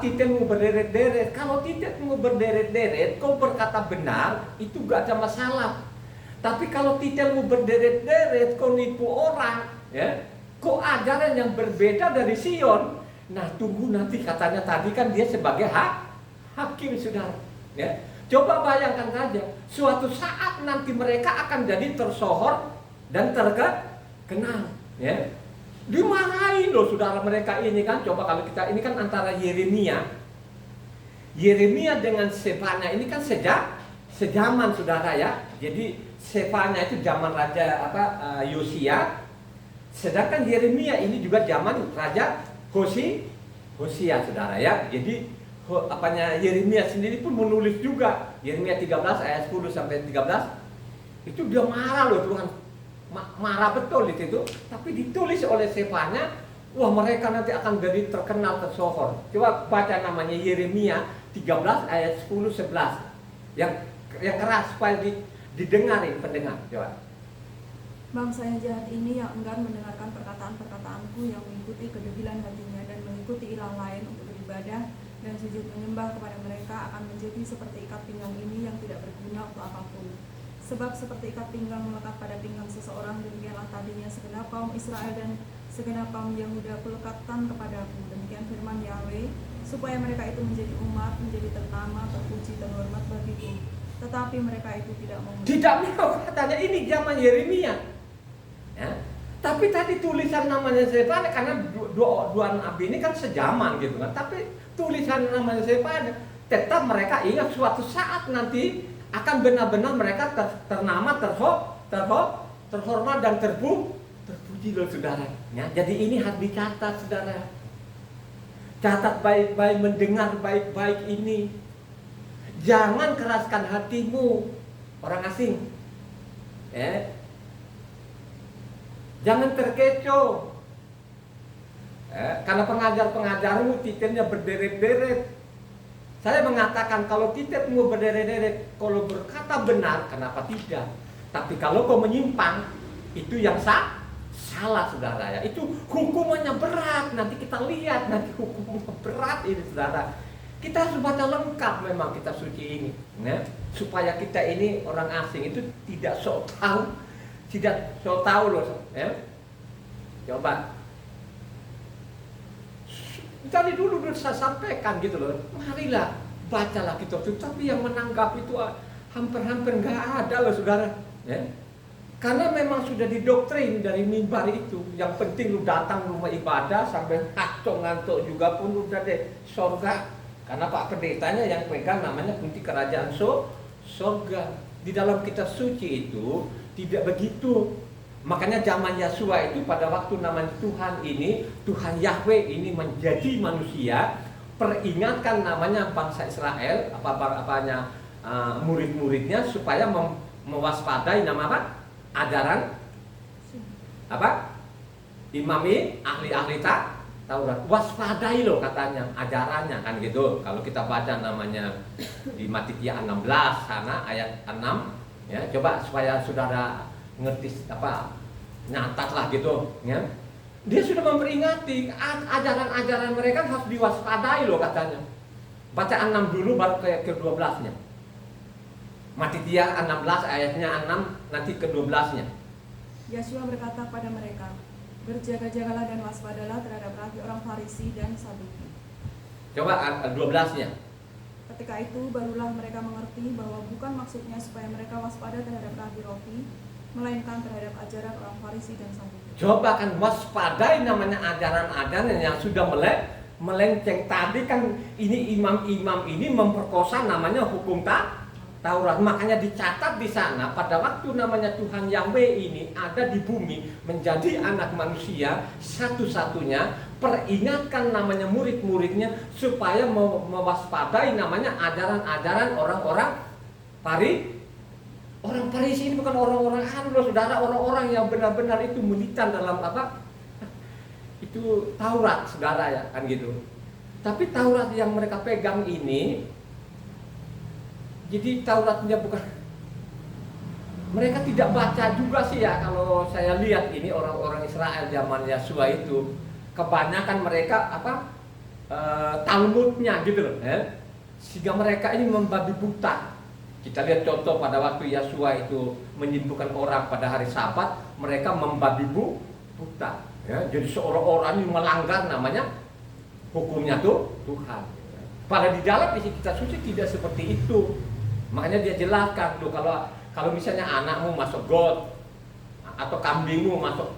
titelmu berderet-deret. Kalau titelmu berderet-deret, kau berkata benar, itu gak ada masalah. Tapi kalau titelmu berderet-deret, kau nipu orang, ya, kau ajaran yang berbeda dari Sion, Nah, tunggu nanti, katanya tadi kan dia sebagai hakim, saudara. Ya. Coba bayangkan saja, suatu saat nanti mereka akan jadi tersohor dan terkenal. Ya. Dimarahin loh saudara mereka ini kan. Coba kalau kita, ini kan antara Yeremia dengan Sefanya ini kan sejaman saudara ya. Jadi Sefanya itu zaman Raja Yosia, sedangkan Yeremia ini juga zaman Raja Hosea saudara ya. Jadi Yeremia sendiri pun menulis juga Yeremia 13 ayat 10 sampai 13. Itu dia marah loh Tuhan. Marah betul di situ, tapi ditulis oleh Sefanya, wah mereka nanti akan jadi terkenal, tersohor. Coba baca namanya Yeremia 13 ayat 10 11. Yang keras supaya didengarin pendengar. Coba. Bangsa yang jahat ini yang enggan mendengarkan perkataan-perkataanku, yang mengikuti kedebilan hatinya dan mengikuti ilah lain untuk beribadah dan sujud menyembah kepada mereka, akan menjadi seperti ikat pinggang ini yang tidak berguna untuk apapun. Sebab seperti ikat pinggang melekat pada pinggang seseorang, demikianlah tadinya segenap kaum Israel dan segenap kaum Yehuda kulekatan kepadaku. Demikian firman Yahweh, supaya mereka itu menjadi umat, menjadi ternama, terpuji, terhormat bagiku. Tetapi mereka itu tidak mau. Tidak mau, katanya ini zaman Yeremia. Ya. Tapi tadi tulisan namanya Sefanya, karena dua nabi ini kan sejaman gitu kan. Tapi tulisan namanya Sefanya, tetap mereka ingat suatu saat nanti akan benar-benar mereka ternama, terhormat dan terpuji loh saudara. Ya, jadi ini harus dicatat saudara. Catat baik-baik, mendengar baik-baik ini. Jangan keraskan hatimu, orang asing. Ya. Jangan terkecoh. Karena pengajar-pengajarmu titelnya berderet-deret. Saya mengatakan kalau titelmu berderet-deret, kalau berkata benar, kenapa tidak? Tapi kalau kau menyimpang, itu yang salah saudara ya. Itu hukumannya berat. Nanti kita lihat, nanti hukumannya berat ini saudara. Kita harus baca lengkap memang kitab suci ini, ya, supaya kita ini orang asing itu tidak sok tahu loh, ya. Coba tadi dulu saya sampaikan gitu loh, marilah bacalah kitab suci, tapi yang menanggap itu hampir-hampir nggak ada loh saudara, ya. Karena memang sudah didoktrin dari mimbar itu, yang penting lu datang rumah ibadah sampai ngantuk juga pun udah deh surga. Karena Pak Pendetanya yang pegang namanya kunci kerajaan surga. Di dalam kitab suci itu tidak begitu. Makanya zaman Yesua itu pada waktu namanya Tuhan ini, Tuhan Yahweh ini menjadi manusia, peringatkan namanya bangsa Israel, murid-muridnya supaya mewaspadai nama apa? Ajaran apa? Imami, ahli-ahli Taurat, waspadai loh katanya ajarannya kan gitu. Kalau kita baca namanya di Matitia 16 sana ayat 6 ya, coba supaya saudara ngerti nyatatlah gitu ya. Dia sudah memperingati ajaran-ajaran mereka harus diwaspadai loh katanya. Baca 6 dulu baru ke 12-nya. Matitia 16 ayatnya 6 nanti ke 12-nya. Yesua berkata pada mereka, berjaga-jagalah dan waspadalah terhadap rabi orang Farisi dan Saduki. Coba 12-nya. Ketika itu barulah mereka mengerti bahwa bukan maksudnya supaya mereka waspada terhadap rabi roti, melainkan terhadap ajaran orang Farisi dan Saduki. Coba kan waspadai namanya ajaran-ajaran yang sudah melenceng. Tadi kan ini imam-imam ini memperkosa namanya hukum Taurat. Makanya dicatat di sana pada waktu namanya Tuhan Yahweh ini ada di bumi menjadi anak manusia, satu-satunya peringatkan namanya murid-muridnya supaya mewaspadai namanya ajaran-ajaran orang-orang Orang Farisi ini bukan orang-orang loh saudara, orang-orang yang benar-benar itu militan dalam itu Taurat saudara ya kan gitu. Tapi Taurat yang mereka pegang ini, jadi Tauratnya bukan, mereka tidak baca juga sih ya. Kalau saya lihat ini orang-orang Israel zaman Yesua itu kebanyakan mereka Talmudnya gitu loh ya. Sehingga mereka ini membabi buta. Kita lihat contoh pada waktu Yesua itu menyembuhkan orang pada hari Sabat, mereka membabi buta ya. Jadi seorang-orang ini melanggar namanya hukumnya tuh Tuhan. Pada di dalam isi kitab suci tidak seperti itu. Makanya dia jelaskan tuh, kalau misalnya anakmu masuk got atau kambingmu masuk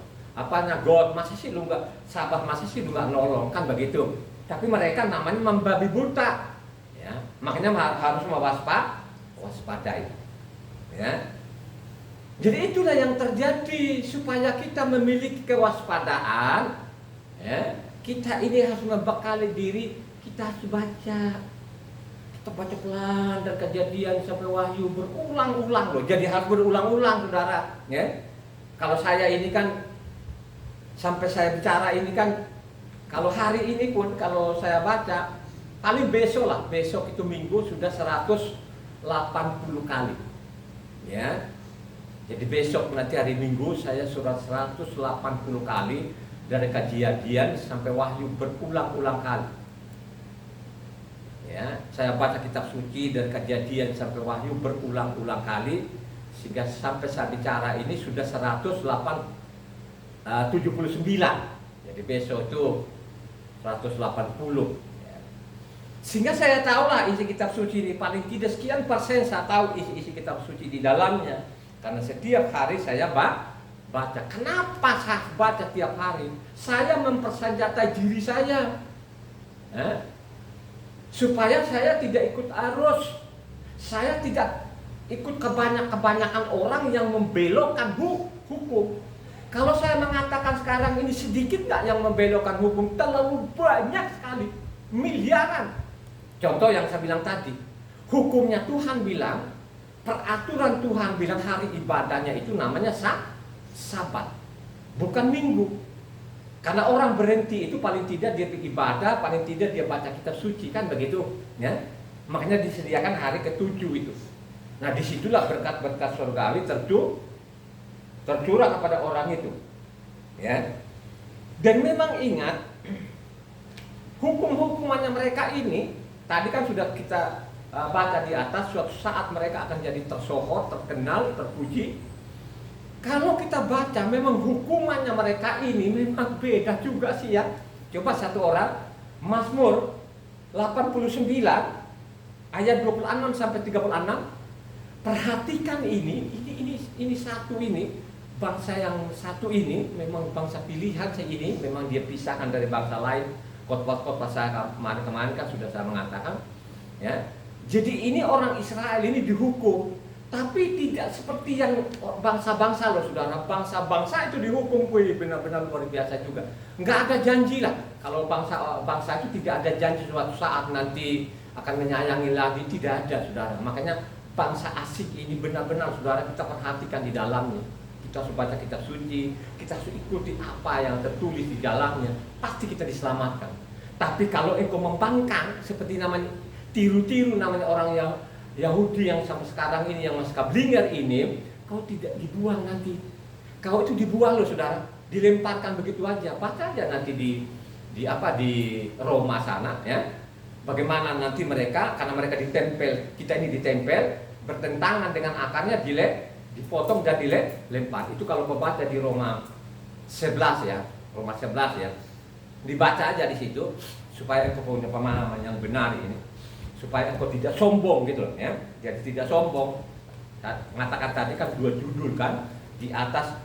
got, masa sih lu nggak sabar, masa sih lu nggak nolong, kan begitu. Tapi mereka namanya membabi buta, ya. Makanya harus waspadai, ya. Jadi itulah yang terjadi, supaya kita memiliki kewaspadaan, ya. Kita ini harus membekali diri, kita harus baca. Kita baca pelan dari Kejadian sampai Wahyu berulang-ulang loh. Jadi harus berulang-ulang, saudara, ya. Kalau saya ini kan sampai saya bicara ini kan, kalau hari ini pun kalau saya baca paling besok itu Minggu sudah 180 kali, ya. Jadi besok nanti hari Minggu saya surat 180 kali dari Kejadian sampai Wahyu berulang-ulang kali. Ya, saya baca kitab suci dari Kejadian sampai Wahyu berulang-ulang kali, sehingga sampai saya bicara ini sudah 179. Jadi besok itu 180. Ya. Sehingga saya tahulah isi kitab suci ini, paling tidak sekian persen saya tahu isi kitab suci di dalamnya. Karena setiap hari saya baca. Kenapa saya baca tiap hari? Saya mempersenjatai diri saya, supaya saya tidak ikut arus. Saya tidak ikut kebanyakan orang yang membelokkan hukum. Kalau saya mengatakan sekarang ini sedikit nggak yang membelokkan hukum, terlalu banyak sekali, miliaran. Contoh yang saya bilang tadi, hukumnya Tuhan bilang, peraturan Tuhan bilang hari ibadahnya itu namanya Sabat, bukan Minggu. Karena orang berhenti itu paling tidak dia ibadah, paling tidak dia baca kitab suci, kan begitu, ya. Makanya disediakan hari ke-7 itu. Nah, disitulah berkat-berkat surgawi tercurah kepada orang itu, ya. Dan memang ingat, hukum-hukumannya mereka ini tadi kan sudah kita baca di atas. Suatu saat mereka akan jadi tersohor, terkenal, terpuji. Kalau kita baca, memang hukumannya mereka ini memang beda juga sih, ya. Coba satu orang, Mazmur 89 ayat 26 sampai 36. Perhatikan ini satu ini, bangsa yang satu ini memang bangsa pilihan saya ini, memang dia pisahkan dari bangsa lain. Khotbah saya kemarin kan sudah saya mengatakan, ya. Jadi ini orang Israel ini dihukum, tapi tidak seperti yang bangsa-bangsa loh, saudara. Bangsa-bangsa itu dihukum, benar-benar luar biasa juga. Nggak ada janji lah. Kalau bangsa itu tidak ada janji suatu saat nanti akan menyayangi lagi, tidak ada, saudara. Makanya bangsa asing ini benar-benar, saudara, kita perhatikan di dalamnya. Kita harus baca kitab suci, kita harus ikuti apa yang tertulis di dalamnya, pasti kita diselamatkan. Tapi kalau engkau membangkang seperti namanya tiru-tiru, namanya orang yang Yahudi yang sampai sekarang ini, yang masih kablinger ini, kau tidak dibuang nanti. Kau itu dibuang loh, saudara, dilemparkan begitu aja. Baca aja nanti di Roma sana, ya. Bagaimana nanti mereka, karena mereka ditempel, kita ini ditempel, bertentangan dengan akarnya, dipotong dan dilempar. Itu kalau membaca di Roma 11 ya, Roma 11 ya. Dibaca aja di situ supaya engkau punya pemahaman yang benar ini. Supaya engkau tidak sombong gitu loh, ya. Jadi tidak sombong. Mengatakan tadi kan 2 judul kan, di atas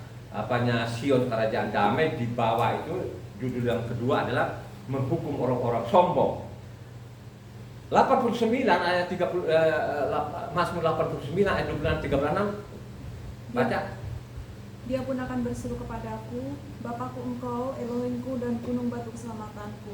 Sion kerajaan damai, di bawah itu judul yang kedua adalah menghukum orang-orang sombong. 89 ayat 30 Mazmur 89 ayat 26 baca. Dia pun akan berseru kepadaku, Bapakku engkau, Elohimku dan gunung batu keselamatanku.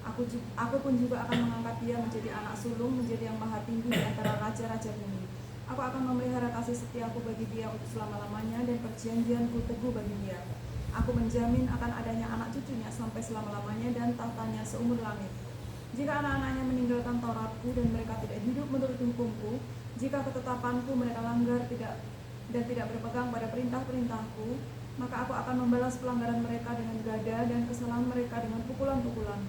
Aku pun juga akan mengangkat dia menjadi anak sulung, menjadi yang maha tinggi di antara raja-raja bumi. Aku akan memelihara kasih setiaku bagi dia untuk selama-lamanya, dan perjanjianku teguh bagi dia. Aku menjamin akan adanya anak cucunya sampai selama-lamanya, dan tahtanya seumur langit. Jika anak-anaknya meninggalkan Tauratku dan mereka tidak hidup menurut hukumku, jika ketetapanku mereka langgar dan tidak berpegang pada perintah-perintahku, maka aku akan membalas pelanggaran mereka dengan gada dan kesalahan mereka dengan pukulan-pukulan.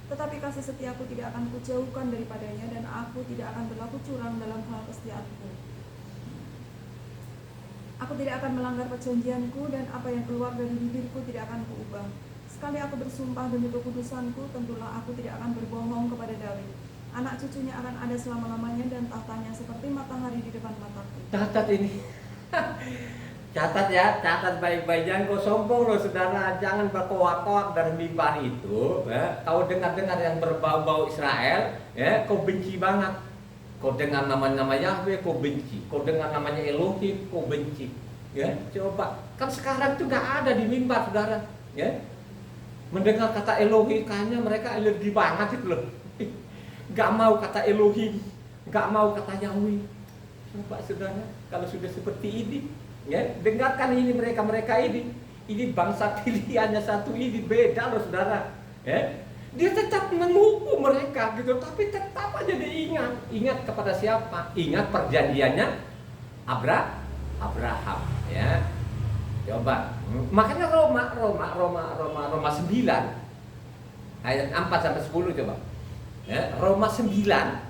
Tetapi kasih setiaku tidak akan kujauhkan daripadanya, dan aku tidak akan berlaku curang dalam hal kesetiaanku. Aku tidak akan melanggar perjanjianku, dan apa yang keluar dari bibirku tidak akan kuubah. Sekali aku bersumpah demi kekudusanku, tentulah aku tidak akan berbohong kepada Daud. Anak cucunya akan ada selama-lamanya dan tahtanya seperti matahari di depan mataku. Catat ini. Catat ya, catat baik-baik, jangan kau sombong loh saudara, jangan berkoak-koak dari mimbar itu. Ya. Kau dengar-dengar yang berbau-bau Israel, ya, kau benci banget. Kau dengar nama-nama Yahweh, kau benci. Kau dengar namanya Elohim, kau benci. Ya, coba, kan sekarang itu nggak ada di mimbar saudara. Ya, mendengar kata Elohim, kayaknya mereka alergi banget itu loh. Nggak mau kata Elohim, nggak mau kata Yahweh. Coba saudara, kalau sudah seperti ini. Ya, dengarkan ini mereka ini bangsa pilihannya satu ini beda loh saudara. Ya, dia tetap menghukum mereka gitu, tapi tetap aja ingat kepada siapa? Ingat perjanjiannya Abraham. Ya, coba. Makanya Roma 9 ayat 4 sampai 10 coba. Ya, Roma 9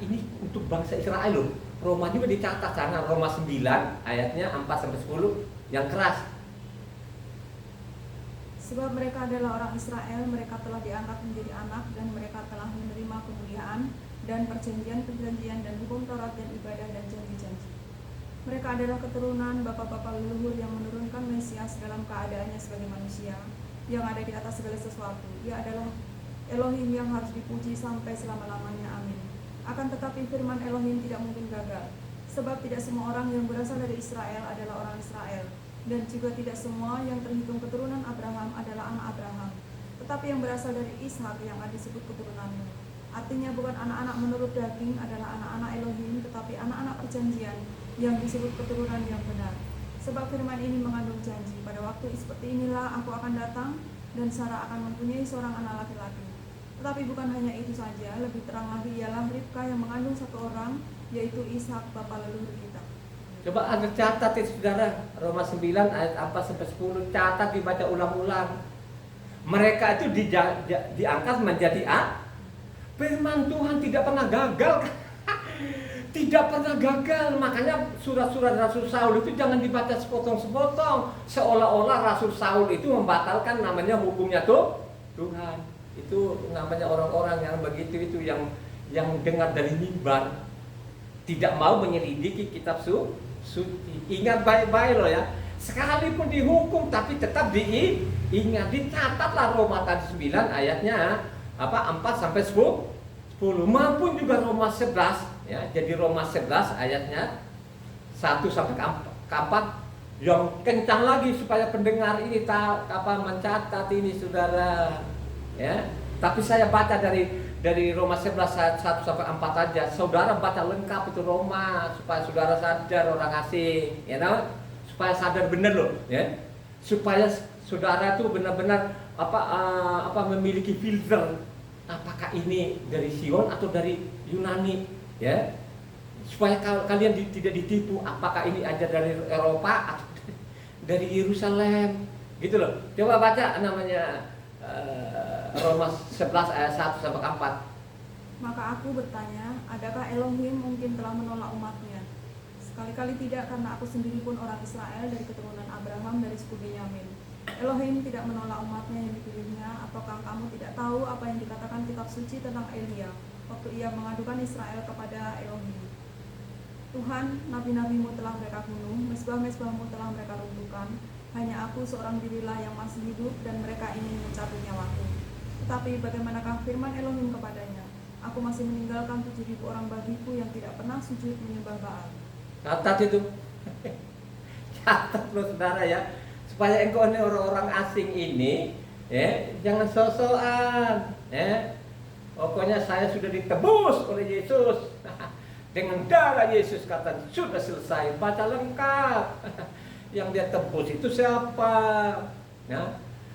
ini untuk bangsa Israel loh. Roma juga dicatat sana, Roma 9 ayatnya 4 sampai 10 yang keras. Sebab mereka adalah orang Israel, mereka telah diangkat menjadi anak dan mereka telah menerima kemuliaan dan perjanjian-perjanjian dan hukum Taurat dan ibadah dan janji-janji. Mereka adalah keturunan bapak-bapak leluhur yang menurunkan Mesias dalam keadaannya sebagai manusia yang ada di atas segala sesuatu. Dia adalah Elohim yang harus dipuji sampai selama-lamanya. Amin. Akan tetapi firman Elohim tidak mungkin gagal, sebab tidak semua orang yang berasal dari Israel adalah orang Israel, dan juga tidak semua yang terhitung keturunan Abraham adalah anak Abraham, tetapi yang berasal dari Ishak yang disebut keturunanmu. Artinya bukan anak-anak menurut daging adalah anak-anak Elohim, tetapi anak-anak perjanjian yang disebut keturunan yang benar. Sebab firman ini mengandung janji, pada waktu seperti inilah aku akan datang, dan Sarah akan mempunyai seorang anak laki-laki. Tetapi bukan hanya itu saja, lebih terang lagi ialah Ribka yang mengandung satu orang, yaitu Ishak bapa leluhur kita. Coba Anda catat itu saudara, Roma 9 ayat 4 sampai 10, catat dibaca ulang-ulang. Mereka itu diangkat menjadi firman Tuhan tidak pernah gagal. Tidak pernah gagal. Makanya surat-surat Rasul Saul itu jangan dibaca sepotong-sepotong, seolah-olah Rasul Saul itu membatalkan namanya hukumnya Tuhan. Itu namanya orang-orang yang begitu itu yang dengar dari mimbar, tidak mau menyelidiki kitab suci. Ingat baik-baik loh ya. Sekalipun dihukum tapi tetap diingat, dicatatlah Roma tadi 9 ayatnya 4 sampai 10. Maupun juga Roma 11 ya. Jadi Roma 11 ayatnya 1 sampai 4 yang kencang lagi supaya pendengar ini mencatat ini saudara. Ya, tapi saya baca dari Roma 11 ayat 1 sampai 4 aja. Saudara baca lengkap itu Roma supaya saudara sadar orang asing, ya tahu? Supaya sadar benar loh, ya. Supaya saudara tuh benar-benar memiliki filter. Apakah ini dari Sion atau dari Yunani, ya? Supaya kalian tidak ditipu apakah ini aja dari Eropa atau dari Yerusalem, gitu loh. Coba baca namanya Roma 11 ayat 1 sampai 4. Maka aku bertanya, adakah Elohim mungkin telah menolak umatnya? Sekali-kali tidak, karena aku sendiri pun orang Israel dari keturunan Abraham dari suku Benyamin. Elohim tidak menolak umatnya yang dipilihnya. Apakah kamu tidak tahu apa yang dikatakan kitab suci tentang Elia waktu ia mengadukan Israel kepada Elohim? Tuhan, nabi-nabimu telah mereka bunuh, mezbah-mezbahmu telah mereka runtuhkan. Hanya aku seorang dirilah yang masih hidup, dan mereka ingin mencabut nyawaku. Tetapi bagaimanakah firman Elohim kepadanya? Aku masih meninggalkan 7.000 orang bagiku yang tidak pernah sujud menyembah Baal. Catat itu. Catat loh saudara ya. Supaya engkau ini orang-orang asing ini ya, jangan so-soan ya. Pokoknya saya sudah ditebus oleh Yesus. Dengan darah Yesus kata sudah selesai. Baca lengkap. Yang dia tebus itu siapa? Ya,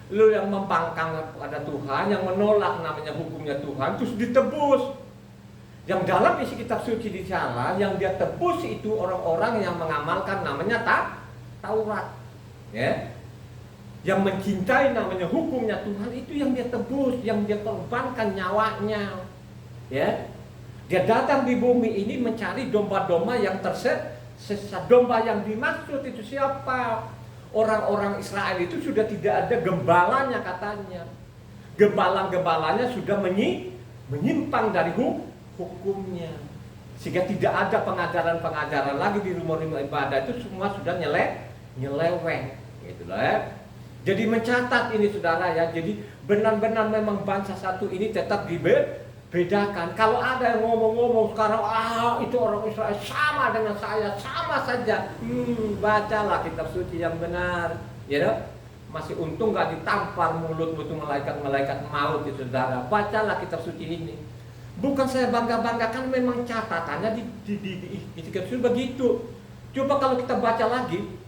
lu yang membangkang pada Tuhan, yang menolak namanya hukumnya Tuhan, terus ditebus. Yang dalam isi kitab suci di sana, yang dia tebus itu orang-orang yang mengamalkan namanya Taurat. Ya, yang mencintai namanya hukumnya Tuhan, itu yang dia tebus, yang dia korbankan nyawanya. Ya, dia datang di bumi ini mencari domba-domba yang sesat. Domba yang dimaksud itu siapa? Orang-orang Israel itu sudah tidak ada gembalanya katanya. Gembala-gembalanya sudah menyimpang dari hukumnya. Sehingga tidak ada pengajaran-pengajaran lagi di rumah-rumah ibadah, itu semua sudah nyeleweng gitu loh ya. Jadi mencatat ini saudara ya. Jadi benar-benar memang bangsa satu ini tetap dibedakan. Kalau ada yang ngomong-ngomong sekarang, itu orang Israel sama dengan saya, sama saja. Bacalah kitab suci yang benar, ya know? Masih untung gak ditampar mulutmu itu malaikat-malaikat maut itu saudara. Bacalah kitab suci ini. Bukan saya bangga-banggakan, memang catatannya di kitab suci begitu. Coba kalau kita baca lagi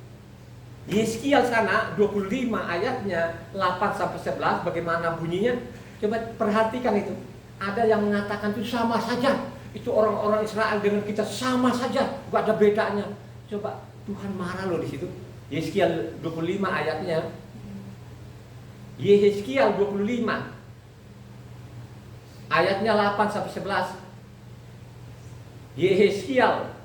Yeskiel sana 25 ayatnya 8-11 bagaimana bunyinya? Coba perhatikan itu. Ada yang mengatakan itu sama saja. Itu orang-orang Israel dengan kita sama saja, gak ada bedanya. Coba Tuhan marah loh di situ. Yeskiel 25 ayatnya. Yeskiel 25 ayatnya 8-11. Yeskiel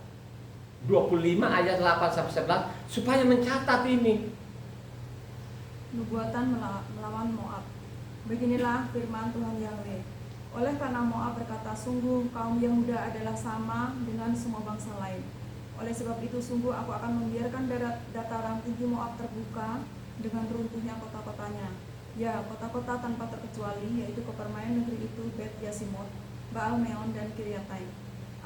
25 ayat 8-11 supaya mencatat ini. Nubuatan melawan Moab. Beginilah firman Tuhan Yahweh. Oleh karena Moab berkata, sungguh kaum Yehuda adalah sama dengan semua bangsa lain. Oleh sebab itu sungguh aku akan membiarkan dataran tinggi Moab terbuka dengan runtuhnya kota-kotanya. Ya, kota-kota tanpa terkecuali, yaitu kepermaian negeri itu Bet Yasimot, Baal Meon dan Kiriataim.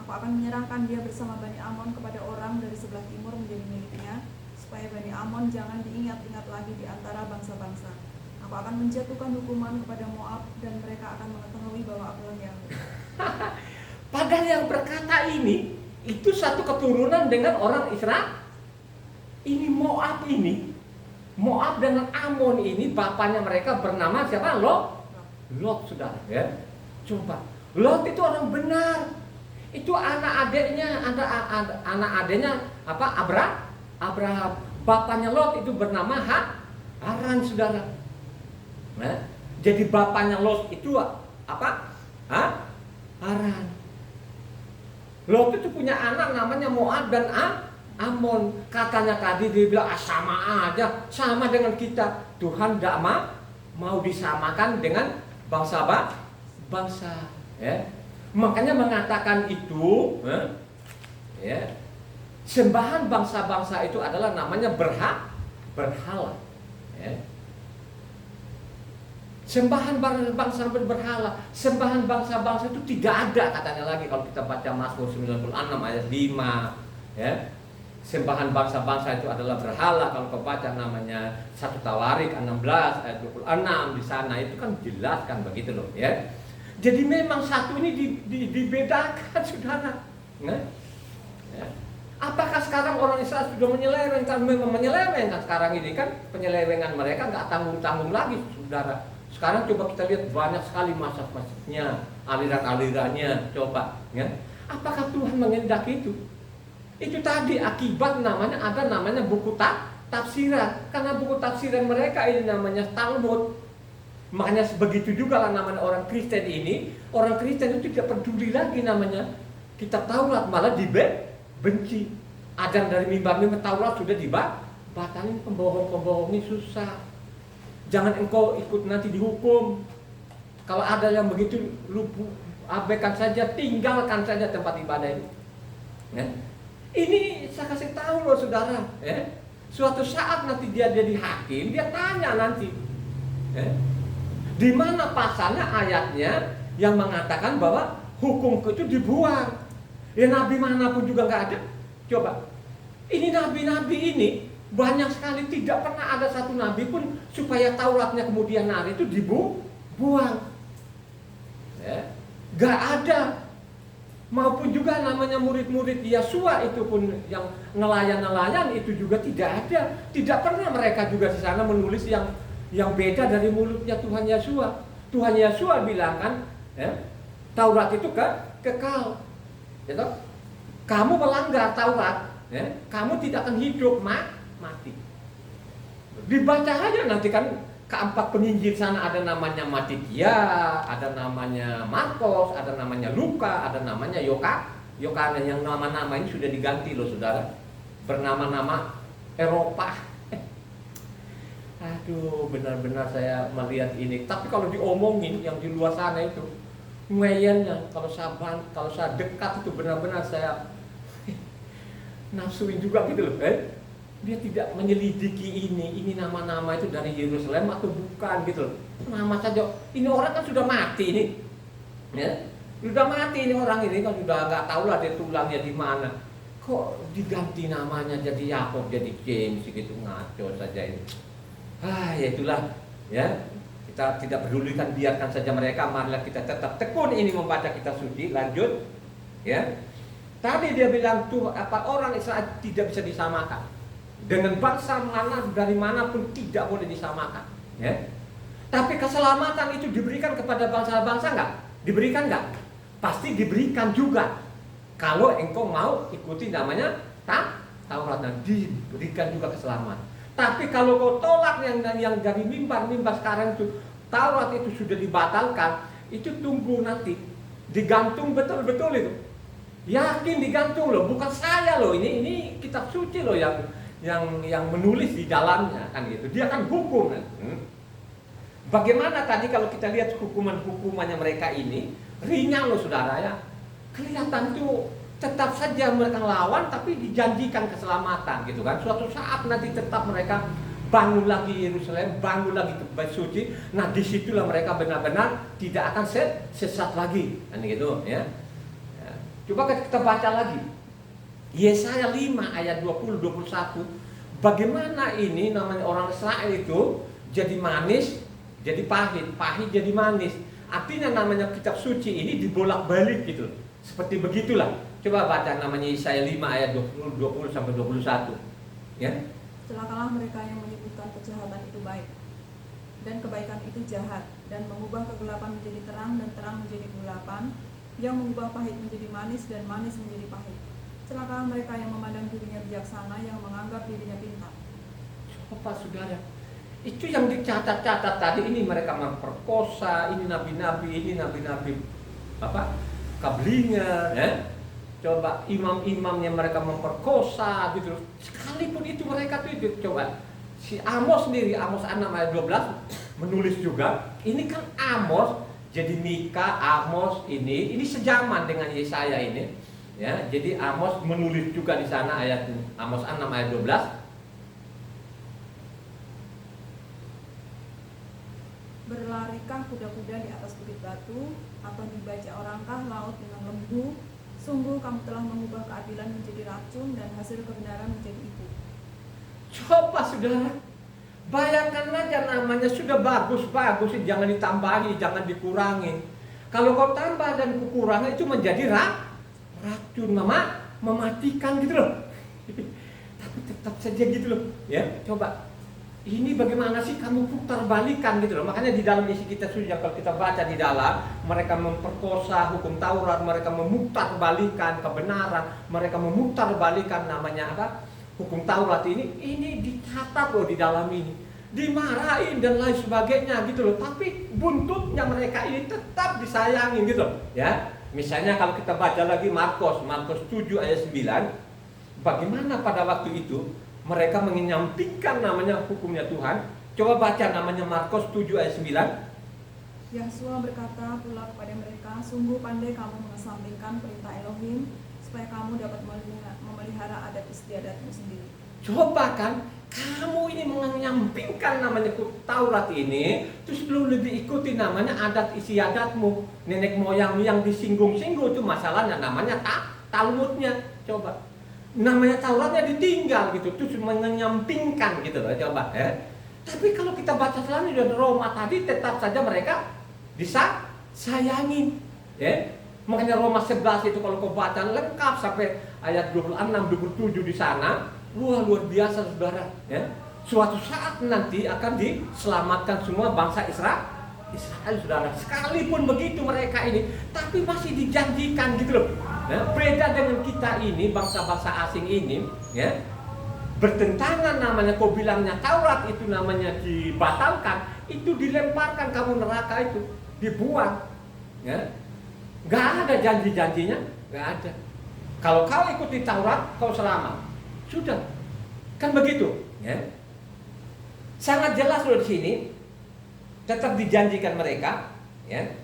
Aku akan menyerahkan dia bersama Bani Amon kepada orang dari sebelah timur menjadi miliknya, supaya Bani Amon jangan diingat-ingat lagi di antara bangsa-bangsa. Aku akan menjatuhkan hukuman kepada Moab dan mereka akan mengetahui bahwa akulah Yahweh. Padahal yang berkata ini itu satu keturunan dengan orang Israel. Ini Moab ini. Moab dengan Amon ini bapaknya mereka bernama siapa? Lot saudara ya. Coba. Lot itu orang benar. Itu anak adiknya apa? Abraham. Bapaknya Lot itu bernama Haran saudara. Nah, jadi bapaknya Lot itu apa? Haran. Lot itu punya anak namanya Moab dan Amon. Katanya tadi dia bilang sama aja, sama dengan kita. Tuhan tidak mau disamakan dengan bangsa ya. Makanya mengatakan itu ya, sembahan bangsa-bangsa itu adalah namanya berhala ya. Sembahan bangsa berhala, sembahan bangsa-bangsa itu tidak ada katanya lagi kalau kita baca Mazmur 96 ayat 5 ya. Sembahan bangsa-bangsa itu adalah berhala. Kalau kau baca namanya 1 Tawarik 16 ayat 26 di sana itu kan jelas kan begitu loh ya. Jadi memang satu ini dibedakan saudara. Nah, ya. Apakah sekarang orang Israel sudah menyelewengkan? Memang menyelewengkan sekarang ini kan, penyelewengan mereka nggak tanggung-tanggung lagi saudara. Sekarang coba kita lihat banyak sekali masjid-masjidnya, aliran-alirannya, coba ya. Apakah Tuhan mengendaki itu? Itu tadi akibat namanya buku tafsiran. Karena buku tafsiran mereka ini namanya Talmud. Makanya begitu juga lah namanya orang Kristen ini. Orang Kristen itu tidak peduli lagi namanya kitab Taurat, malah dibenci. Adzan dari mimbar-mimbar Taurat sudah dibatalin. Pembohong-pembohong ini susah. Jangan engkau ikut nanti dihukum. Kalau ada yang begitu, lu abaikan saja, tinggalkan saja tempat ibadah ini ya. Ini saya kasih tahu loh saudara ya. Suatu saat nanti dia jadi hakim, dia tanya nanti ya. Di mana pasalnya, ayatnya yang mengatakan bahwa hukum itu dibuang. Ya nabi manapun juga nggak ada. Coba, ini nabi-nabi ini banyak sekali, tidak pernah ada satu nabi pun supaya Tauratnya kemudian hari itu dibuang. Ya, nggak ada. Maupun juga namanya murid-murid Yesua itu pun yang nelayan-nelayan itu juga tidak ada. Tidak pernah mereka juga di sana menulis yang beda dari mulutnya Tuhan Yesua. Tuhan Yesua bilang kan, ya, Taurat itu kekal. Ya, kamu melanggar Taurat, ya, kamu tidak akan hidup, mati. Dibaca aja nanti kan keempat penginjil sana, ada namanya Matitia, ada namanya Markos, ada namanya Luka, ada namanya Yohanes. Yang nama-nama ini sudah diganti loh saudara, bernama-nama Eropa. Aduh, benar-benar saya melihat ini. Tapi kalau diomongin yang di luar sana itu, ngeyelnya kalau saya dekat itu benar-benar saya nafsuin juga gitu loh. Dia tidak menyelidiki ini nama-nama itu dari Yerusalem atau bukan gitu loh. Nama saja. Ini orang kan sudah mati ini. Ya. Sudah mati ini orang ini kan sudah nggak tahu lah dia tulangnya di mana. Kok diganti namanya jadi Yakob jadi James gitu, ngaco saja ini. Ya itulah ya. Kita tidak pedulikan, biarkan saja mereka. Marilah kita tetap tekun ini membaca kitab suci. Lanjut ya. Tadi dia bilang tuh apa orang Israel tidak bisa disamakan dengan bangsa mana dari manapun, tidak boleh disamakan ya. Tapi keselamatan itu diberikan kepada bangsa-bangsa enggak? Diberikan enggak? Pasti diberikan juga. Kalau engkau mau ikuti namanya Taurat, dan diberikan juga keselamatan. Tapi kalau kau tolak yang dari mimbar sekarang itu, Taurat itu sudah dibatalkan, itu tunggu nanti digantung betul-betul itu. Yakin digantung loh, bukan saya loh. Ini kitab suci loh yang menulis di dalamnya kan gitu. Dia kan hukum kan. Bagaimana tadi kalau kita lihat hukumannya mereka ini ringan loh saudara ya. Kelihatan tuh tetap saja mereka lawan, tapi dijanjikan keselamatan gitu kan. Suatu saat nanti tetap mereka bangun lagi Yerusalem, bangun lagi ke Bait Suci. Nah disitulah mereka benar-benar tidak akan sesat lagi kan gitu ya. Coba kita baca lagi Yesaya 5 ayat 20-21. Bagaimana ini namanya orang Israel itu jadi manis jadi pahit, pahit jadi manis. Artinya namanya kitab suci ini dibolak-balik gitu. Seperti begitulah. Coba baca namanya Yesaya 5 ayat 20 sampai 21. Ya. Celakalah mereka yang menyebutkan kejahatan itu baik dan kebaikan itu jahat, dan mengubah kegelapan menjadi terang dan terang menjadi kegelapan, yang mengubah pahit menjadi manis dan manis menjadi pahit. Celakalah mereka yang memandang dirinya bijaksana, yang menganggap dirinya pintar. Coba saudara, itu yang dicatat-catat tadi, ini mereka memperkosa, ini nabi-nabi apa? Kablinger, ya. Coba imam-imamnya mereka memperkosa gitu. Sekalipun itu mereka tuh itu coba. Si Amos sendiri, Amos 6 ayat 12 menulis juga. Ini kan Amos, jadi Mika, Amos ini sejaman dengan Yesaya ini. Ya, jadi Amos menulis juga di sana ayat Amos 6 ayat 12. Berlarikah kuda-kuda di atas bukit batu, atau dibaca orangkah laut dengan lembu? Sungguh kamu telah mengubah keadilan menjadi racun dan hasil kebenaran menjadi ibu. Coba saudara, bayangkan aja namanya sudah bagus-bagus, jangan ditambahi, jangan dikurangi. Kalau kau tambah dan kurangi itu menjadi racun, mematikan gitu loh. Tapi tetap saja gitu loh. Ya, coba. Ini bagaimana sih kamu putar balikan gitu loh. Makanya di dalam isi kita sudah kalau kita baca di dalam, mereka memperkosa hukum Taurat, mereka memutar balikan kebenaran, mereka memutar balikan namanya apa? Hukum Taurat ini dicatat loh di dalam ini. Dimarahin dan lain sebagainya gitu loh. Tapi buntutnya mereka ini tetap disayangin gitu loh. Ya. Misalnya kalau kita baca lagi Markus 7 ayat 9, bagaimana pada waktu itu mereka menyampingkan namanya hukumnya Tuhan. Coba baca namanya Markus 7 ayat 9. Yahsua berkata pula kepada mereka, sungguh pandai kamu mengesampingkan perintah Elohim, supaya kamu dapat memelihara adat istiadatmu sendiri. Coba kan, kamu ini menyampingkan namanya Taurat ini, terus lu lebih ikuti namanya adat istiadatmu. Nenek moyangmu yang disinggung-singgung itu masalahnya namanya Talmudnya. Coba. Namanya Tauratnya ditinggal gitu, terus menyampingkan gitu loh, coba ya. Tapi kalau kita baca selanjutnya di Roma tadi, tetap saja mereka disayangin ya. Makanya Roma 11 itu kalau kau baca lengkap sampai ayat 26-27 di sana, luar biasa saudara ya. Suatu saat nanti akan diselamatkan semua bangsa Israel saudara. Sekalipun begitu mereka ini, tapi masih dijanjikan gitu loh. Ya, beda dengan kita ini, bangsa-bangsa asing ini, ya, bertentangan namanya. Kau bilangnya Taurat itu namanya dibatalkan, itu dilemparkan kamu neraka itu, dibuang, ya, nggak ada janji-janjinya, nggak ada. Kalau kau ikuti Taurat, kau selamat, sudah, kan begitu, ya. Sangat jelas loh di sini, tetap dijanjikan mereka, ya.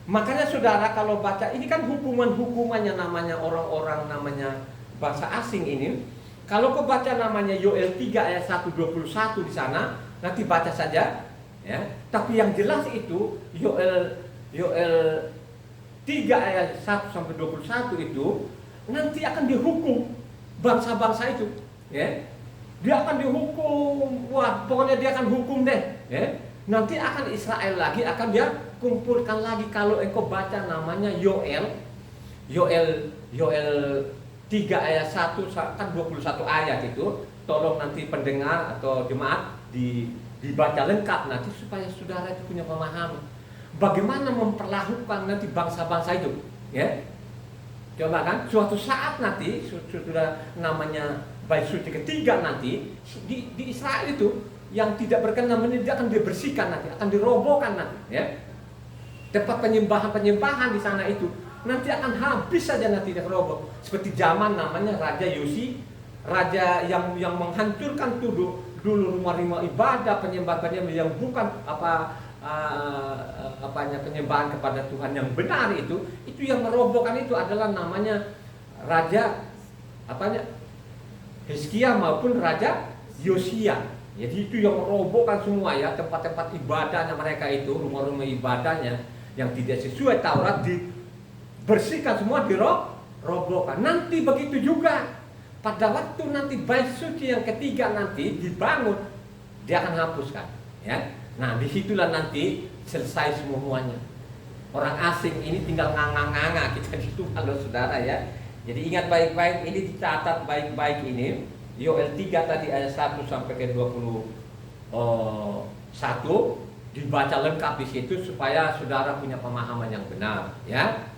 Makanya saudara kalau baca ini kan hukumannya namanya orang-orang namanya bangsa asing ini. Kalau kau baca namanya Yoel 3 ayat 1:21 di sana, nanti baca saja, ya. Tapi yang jelas itu Yoel 3 ayat 1 sampai 21 itu nanti akan dihukum bangsa-bangsa itu, ya. Dia akan dihukum, wah pokoknya dia akan hukum deh, ya. Nanti akan Israel lagi akan dia kumpulkan lagi. Kalau engkau baca namanya Yoel 3 ayat 1 kan 21 ayat itu, tolong nanti pendengar atau jemaat dibaca lengkap nanti supaya saudara itu punya pemahaman bagaimana memperlakukan nanti bangsa-bangsa itu, ya. Coba kan suatu saat nanti sudah namanya bait suci ketiga nanti di Israel itu yang tidak berkenan ini dia akan dibersihkan nanti, akan dirobohkan nanti, ya. Tempat penyembahan di sana itu nanti akan habis saja nanti diroboh. Seperti zaman namanya Raja Yosi, raja yang menghancurkan dulu rumah-rumah ibadah penyembahan yang bukan penyembahan kepada Tuhan yang benar itu yang merobohkan itu adalah namanya Raja Hizkia maupun Raja Yosia. Jadi itu yang merobohkan semua, ya, tempat-tempat ibadahnya mereka itu, rumah-rumah ibadahnya yang tidak sesuai Taurat dibersihkan semua, dirobohkan. Nanti begitu juga pada waktu nanti bait suci yang ketiga nanti dibangun, dia akan hapuskan, ya. Nah disitulah nanti selesai semuanya. Orang asing ini tinggal nganga-nganga kita gitu kalau saudara, ya. Jadi ingat baik-baik, ini dicatat baik-baik ini. Yoel 3 tadi ayat 1 sampai ke 21 dibaca lengkap di situ supaya saudara punya pemahaman yang benar, ya.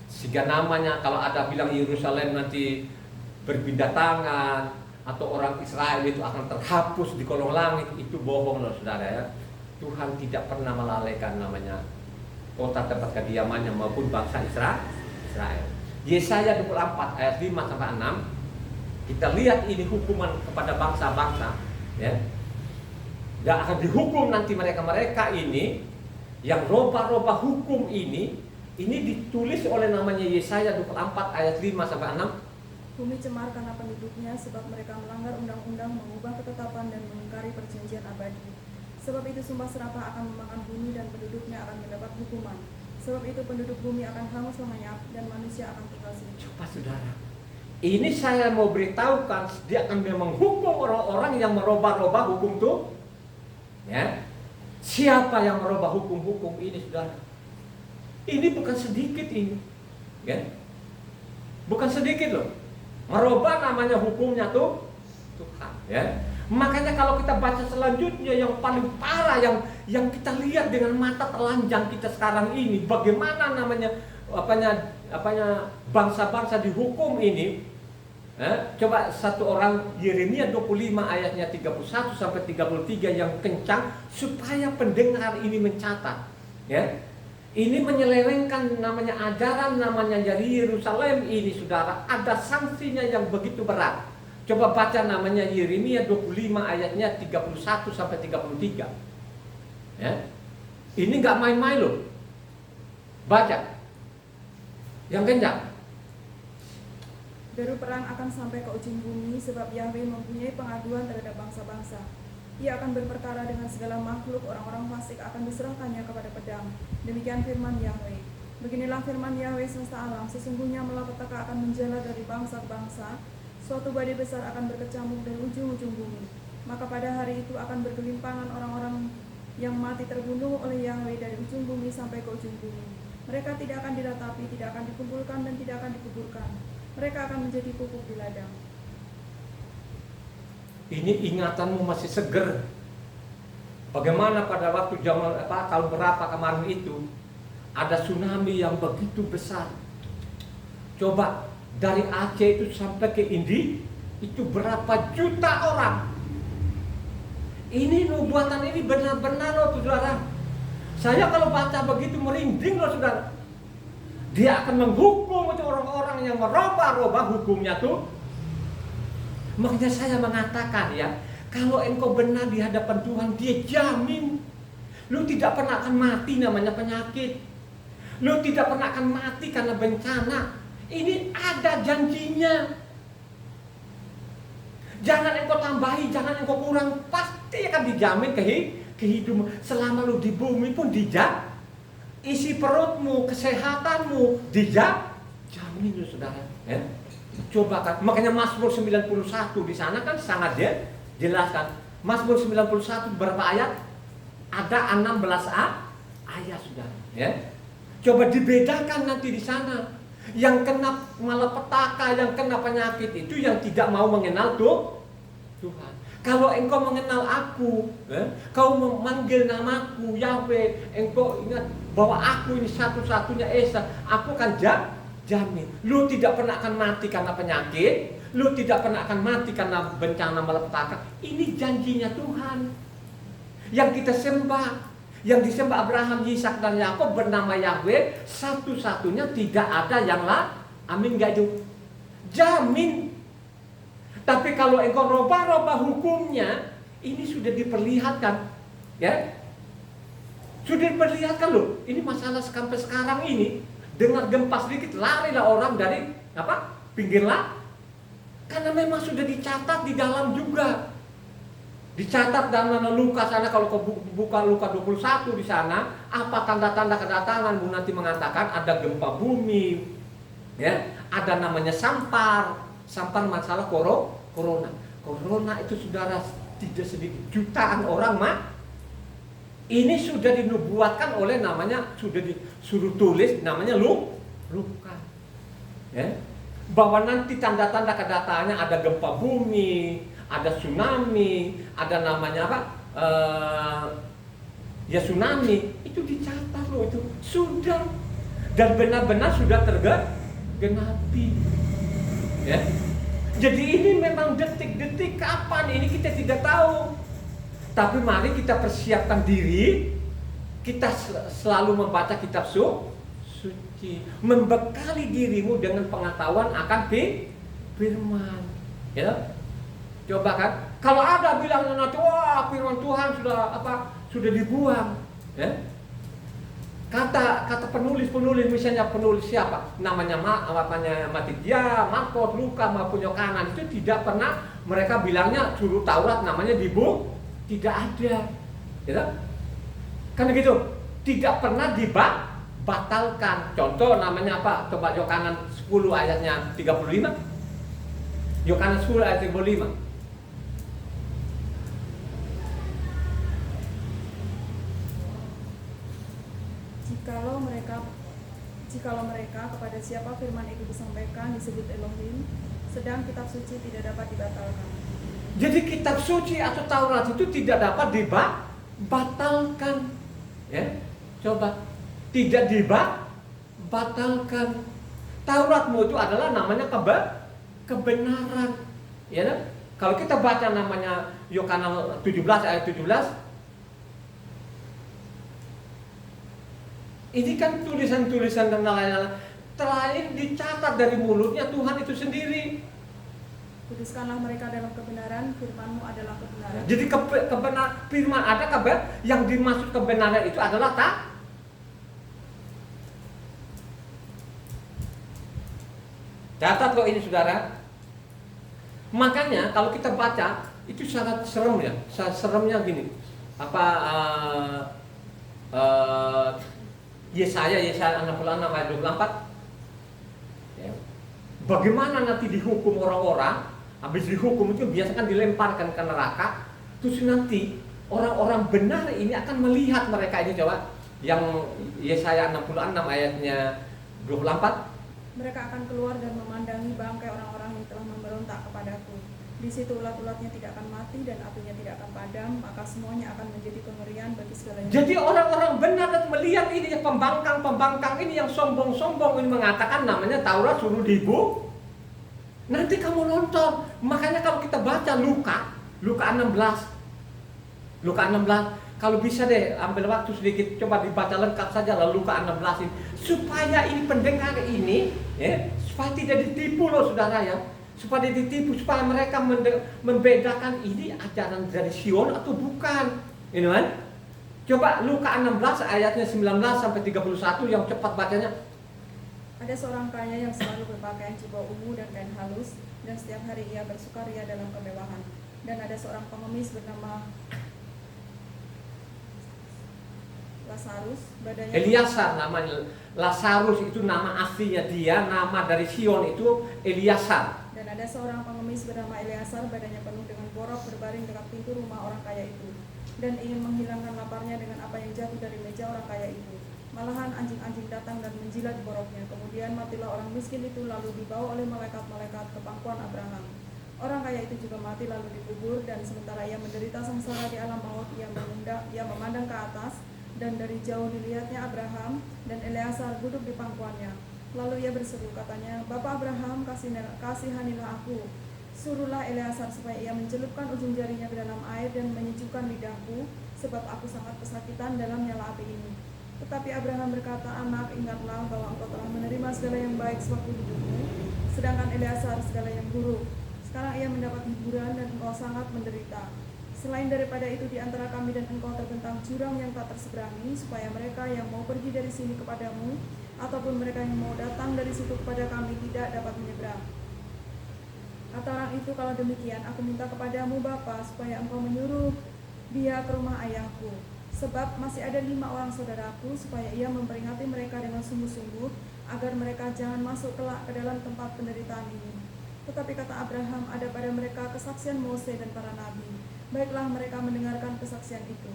Sehingga namanya kalau ada bilang Yerusalem nanti berpindah tangan atau orang Israel itu akan terhapus di kolong langit, itu bohong loh saudara, ya. Tuhan tidak pernah melalaikan namanya kota tempat kediamannya maupun bangsa Israel. Yesaya 24 ayat 5 sampai 6 kita lihat ini hukuman kepada bangsa-bangsa, ya. Dan akan dihukum nanti mereka ini yang robah-robah hukum ini ditulis oleh namanya Yesaya 24 ayat 5 sampai 6. Bumi cemar karena penduduknya, sebab mereka melanggar undang-undang, mengubah ketetapan dan mengingkari perjanjian abadi. Sebab itu sumpah serapah akan memakan bumi dan penduduknya akan mendapat hukuman. Sebab itu penduduk bumi akan hangus lenyap dan manusia akan tinggal sendiri. Coba saudara, ini saya mau beritahukan, dia akan memang hukum orang-orang yang merubah-rubah hukum itu, ya. Siapa yang merubah hukum-hukum ini, saudara? Ini bukan sedikit ini, ya. Bukan sedikit loh. Merubah namanya hukumnya tuh Tuhan, ya. Makanya kalau kita baca selanjutnya yang paling parah yang kita lihat dengan mata telanjang kita sekarang ini, bagaimana namanya bangsa-bangsa dihukum ini. Coba satu orang Yeremia 25 ayatnya 31 sampai 33 yang kencang supaya pendengar ini mencatat, ya. Ini menyelewengkan namanya ajaran namanya dari Yerusalem ini, saudara, ada sanksinya yang begitu berat. Coba baca namanya Yeremia 25 ayatnya 31 sampai 33. Ya. Ini nggak main-main loh. Baca. Yang kencang. Deru perang akan sampai ke ujung bumi, sebab Yahweh mempunyai pengaduan terhadap bangsa-bangsa. Ia akan berperkara dengan segala makhluk, orang-orang fasik akan diserahkannya kepada pedang. Demikian firman Yahweh. Beginilah firman Yahweh semesta alam, sesungguhnya malapetaka akan menjala dari bangsa ke bangsa, suatu badai besar akan berkecamuk dari ujung-ujung bumi. Maka pada hari itu akan bergelimpangan orang-orang yang mati terbunuh oleh Yahweh dari ujung bumi sampai ke ujung bumi. Mereka tidak akan diratapi, tidak akan dikumpulkan, dan tidak akan dikuburkan. Mereka akan menjadi pupuk di ladang. Ini ingatanmu masih seger. Bagaimana pada waktu tahun berapa kemarin itu ada tsunami yang begitu besar. Coba dari Aceh itu sampai ke Indi itu berapa juta orang. Ini nubuatan ini benar-benar loh saudara. Saya kalau baca begitu merinding loh saudara. Dia akan menghukum itu orang-orang yang merubah-rubah hukumnya tuh. Makanya saya mengatakan, ya, Kalau engkau benar di hadapan Tuhan, Dia jamin lu tidak pernah akan mati namanya penyakit. Lu tidak pernah akan mati karena bencana. Ini ada janjinya. Jangan engkau tambahi, jangan engkau kurang, pasti akan dijamin kehidupan. Selama lu di bumi pun dijamin. Isi perutmu, kesehatanmu dijamin lu saudara. Ya? Coba kan, makanya Mazmur 91 di sana kan sangat jelaskan. Mazmur 91 berapa ayat? Ada 16 ayat saudara. Ya? Coba dibedakan nanti di sana. Yang kena malapetaka, yang kena penyakit itu yang tidak mau mengenal Tuhan. Kalau engkau mengenal aku, kau memanggil namaku Yahweh, engkau ingat bahwa aku ini satu-satunya Esa, aku akan jamin. Lu tidak pernah akan mati karena penyakit, lu tidak pernah akan mati karena bencana malapetaka. Ini janjinya Tuhan. Yang kita sembah, yang disembah Abraham, Ishak dan Yakub bernama Yahweh, satu-satunya, tidak ada yang lain. Amin gak itu? Jamin. Tapi kalau engkau robah-robah hukumnya, ini sudah diperlihatkan, ya. Sudah diperlihatkan loh. Ini masalah sampai sekarang ini, dengar gempa sedikit larilah orang dari pinggir laut. Karena memang sudah dicatat di dalam juga. Dicatat dalam Lukas sana, kalau kau buka Lukas 21 di sana, apa tanda-tanda kedatanganmu nanti mengatakan ada gempa bumi, ya, ada namanya sampar masalah corona. Corona itu saudara tidak sedikit, jutaan orang ini sudah dinubuatkan oleh namanya, sudah disuruh tulis namanya Lukas, ya, bahwa nanti tanda-tanda kedatangannya ada gempa bumi, ada tsunami, ada namanya ya tsunami, itu dicatat loh, itu sudah, dan benar-benar sudah tergenapi, ya. Jadi ini memang detik-detik kapan ini kita tidak tahu, tapi mari kita persiapkan diri, kita selalu membaca kitab suci, membekali dirimu dengan pengetahuan akan firman, ya. Coba kan, kalau ada bilang nanti, wah firman Tuhan sudah dibuang, ya. Kata penulis misalnya penulis siapa? Namanya Matitia, Markus, Lukas maupun Yohanes itu tidak pernah mereka bilangnya suruh Taurat namanya dibuang, tidak ada, ya. Kan begitu, tidak pernah dibatalkan. Contoh namanya apa? Coba Yohanes 10 ayatnya 35. Yohanes 10 ayat 35. Jikalau mereka kepada siapa firman itu disampaikan disebut Elohim, sedang kitab suci tidak dapat dibatalkan. Jadi kitab suci atau Taurat itu tidak dapat dibatalkan, ya. Coba, tidak dibatalkan. Tauratmu itu adalah namanya kebenaran, ya. Kalau kita baca namanya Yohanes 17 ayat 17, ini kan tulisan-tulisan dan lain-lain terakhir dicatat dari mulutnya Tuhan itu sendiri. Kuduskanlah mereka dalam kebenaran, firman-Mu adalah kebenaran. Jadi kebenaran firman ada yang dimaksud kebenaran itu adalah catat kok ini saudara. Makanya kalau kita baca itu sangat serem ya. Seremnya gini. Yesaya 66 ayat 24, ya. Bagaimana nanti dihukum orang-orang? Habis dihukum itu biasa kan dilemparkan ke neraka. Terus nanti orang-orang benar ini akan melihat mereka ini, coba yang Yesaya 66 ayatnya 24. Mereka akan keluar dan memandangi bangkai orang-orang yang telah memberontak kepadaku. Di situ ulat-ulatnya tidak akan mati dan apinya tidak akan padam, maka semuanya akan menjadi kengerian bagi segalanya. Jadi orang-orang benar melihat ini, pembangkang ini yang sombong-sombong ini mengatakan namanya Taurat suruh dibuang. Nanti kamu nonton. Makanya kalau kita baca Luka 16, kalau bisa deh ambil waktu sedikit, coba dibaca lengkap saja lah Luka 16 ini, supaya ini pendengar ini, ya, supaya tidak ditipu loh saudara ya. supaya ditipu, supaya mereka membedakan ini ajaran dari Sion atau bukan. Ini kan? Coba Luka 16 ayatnya 19 sampai 31 yang cepat bacanya. Ada seorang kaya yang selalu berpakaian jubah ungu dan kain halus, dan setiap hari ia bersukaria dalam kemewahan. Dan ada seorang pengemis bernama Lazarus, badannya Eliasar namanya. Lazarus itu nama aslinya dia, nama dari Sion itu Eliasar. Dan ada seorang pengemis bernama Eleazar, badannya penuh dengan borok, berbaring dekat pintu rumah orang kaya itu, dan ingin menghilangkan laparnya dengan apa yang jatuh dari meja orang kaya itu. Malahan anjing-anjing datang dan menjilat boroknya. Kemudian matilah orang miskin itu, lalu dibawa oleh malaikat-malaikat ke pangkuan Abraham. Orang kaya itu juga mati lalu dikubur, dan sementara ia menderita sengsara di alam maut, ia memandang ke atas, dan dari jauh dilihatnya Abraham dan Eleazar duduk di pangkuannya. Lalu ia berseru, katanya, Bapak Abraham, kasihanilah aku. Suruhlah Eleazar supaya ia mencelupkan ujung jarinya ke dalam air dan menyejukkan lidahku, sebab aku sangat kesakitan dalam nyala api ini. Tetapi Abraham berkata, Anak, ingatlah bahwa engkau telah menerima segala yang baik sewaktu hidupmu, sedangkan Eleazar segala yang buruk. Sekarang ia mendapat hiburan dan engkau sangat menderita. Selain daripada itu, di antara kami dan engkau terbentang jurang yang tak terseberangi, supaya mereka yang mau pergi dari sini kepadamu, ataupun mereka yang mau datang dari situ kepada kami tidak dapat menyeberang. Kata orang itu, kalau demikian, aku minta kepadamu Bapa, supaya engkau menyuruh dia ke rumah ayahku. Sebab masih ada 5 orang saudaraku, supaya ia memperingati mereka dengan sungguh-sungguh, agar mereka jangan masuk kelak ke dalam tempat penderitaan ini. Tetapi kata Abraham, ada pada mereka kesaksian Mose dan para nabi. Baiklah mereka mendengarkan kesaksian itu.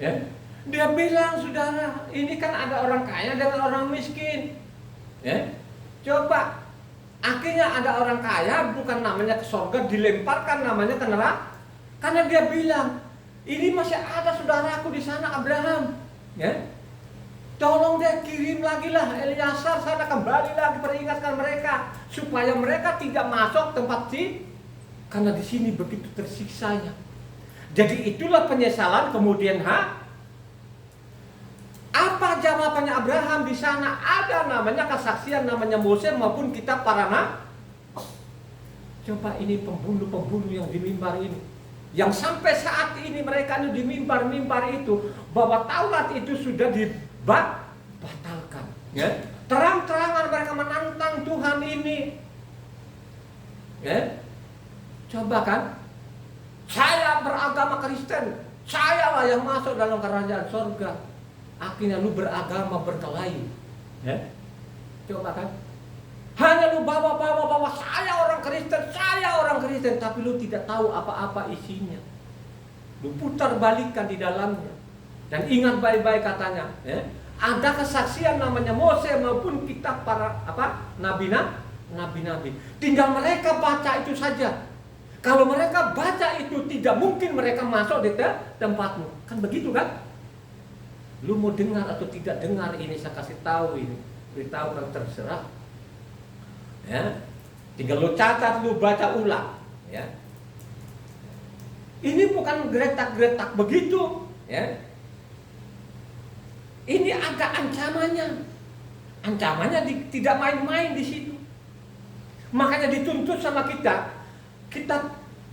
Ya. Dia bilang, saudara, ini kan ada orang kaya dan orang miskin. Ya. Coba, akhirnya ada orang kaya, bukan namanya ke surga, dilemparkan namanya ke neraka. Karena dia bilang, ini masih ada saudaraku di sana, Abraham. Ya. Tolong dia kirim lagi lah Eleazar sana, kembali lagi peringatkan mereka supaya mereka tidak masuk tempat sini, karena di sini begitu tersiksanya. Jadi itulah penyesalan. Kemudian apa jawabannya Abraham di sana? Ada namanya kesaksian, namanya Mose maupun kitab para nabi. Coba ini pembunuh-pembunuh yang di mimbar ini, yang sampai saat ini mereka di mimbar-mimbar itu bahwa Taurat itu sudah dibatalkan. Ya. Terang-terangan mereka menantang Tuhan ini. Ya. Coba kan, saya beragama Kristen, saya lah yang masuk dalam kerajaan surga. Akhirnya lu beragama berkelahi. Ya. Coba kan, hanya lu bawa saya orang Kristen, tapi lu tidak tahu apa-apa isinya. Lu putar balikan di dalamnya. Dan ingat baik-baik katanya, ya, ada kesaksian namanya Mose maupun kitab para nabi-nabi. Tinggal mereka baca itu saja. Kalau mereka baca itu, tidak mungkin mereka masuk di tempatmu. Kan begitu kan? Lu mau dengar atau tidak dengar, ini saya kasih tahu ini. Beritahu kan terserah. Ya. Tinggal lu catat, lu baca ulang, ya. Ini bukan gretak-gretak begitu, ya. Ini agak ancamannya. Ancamannya tidak main-main di situ. Makanya dituntut sama kita.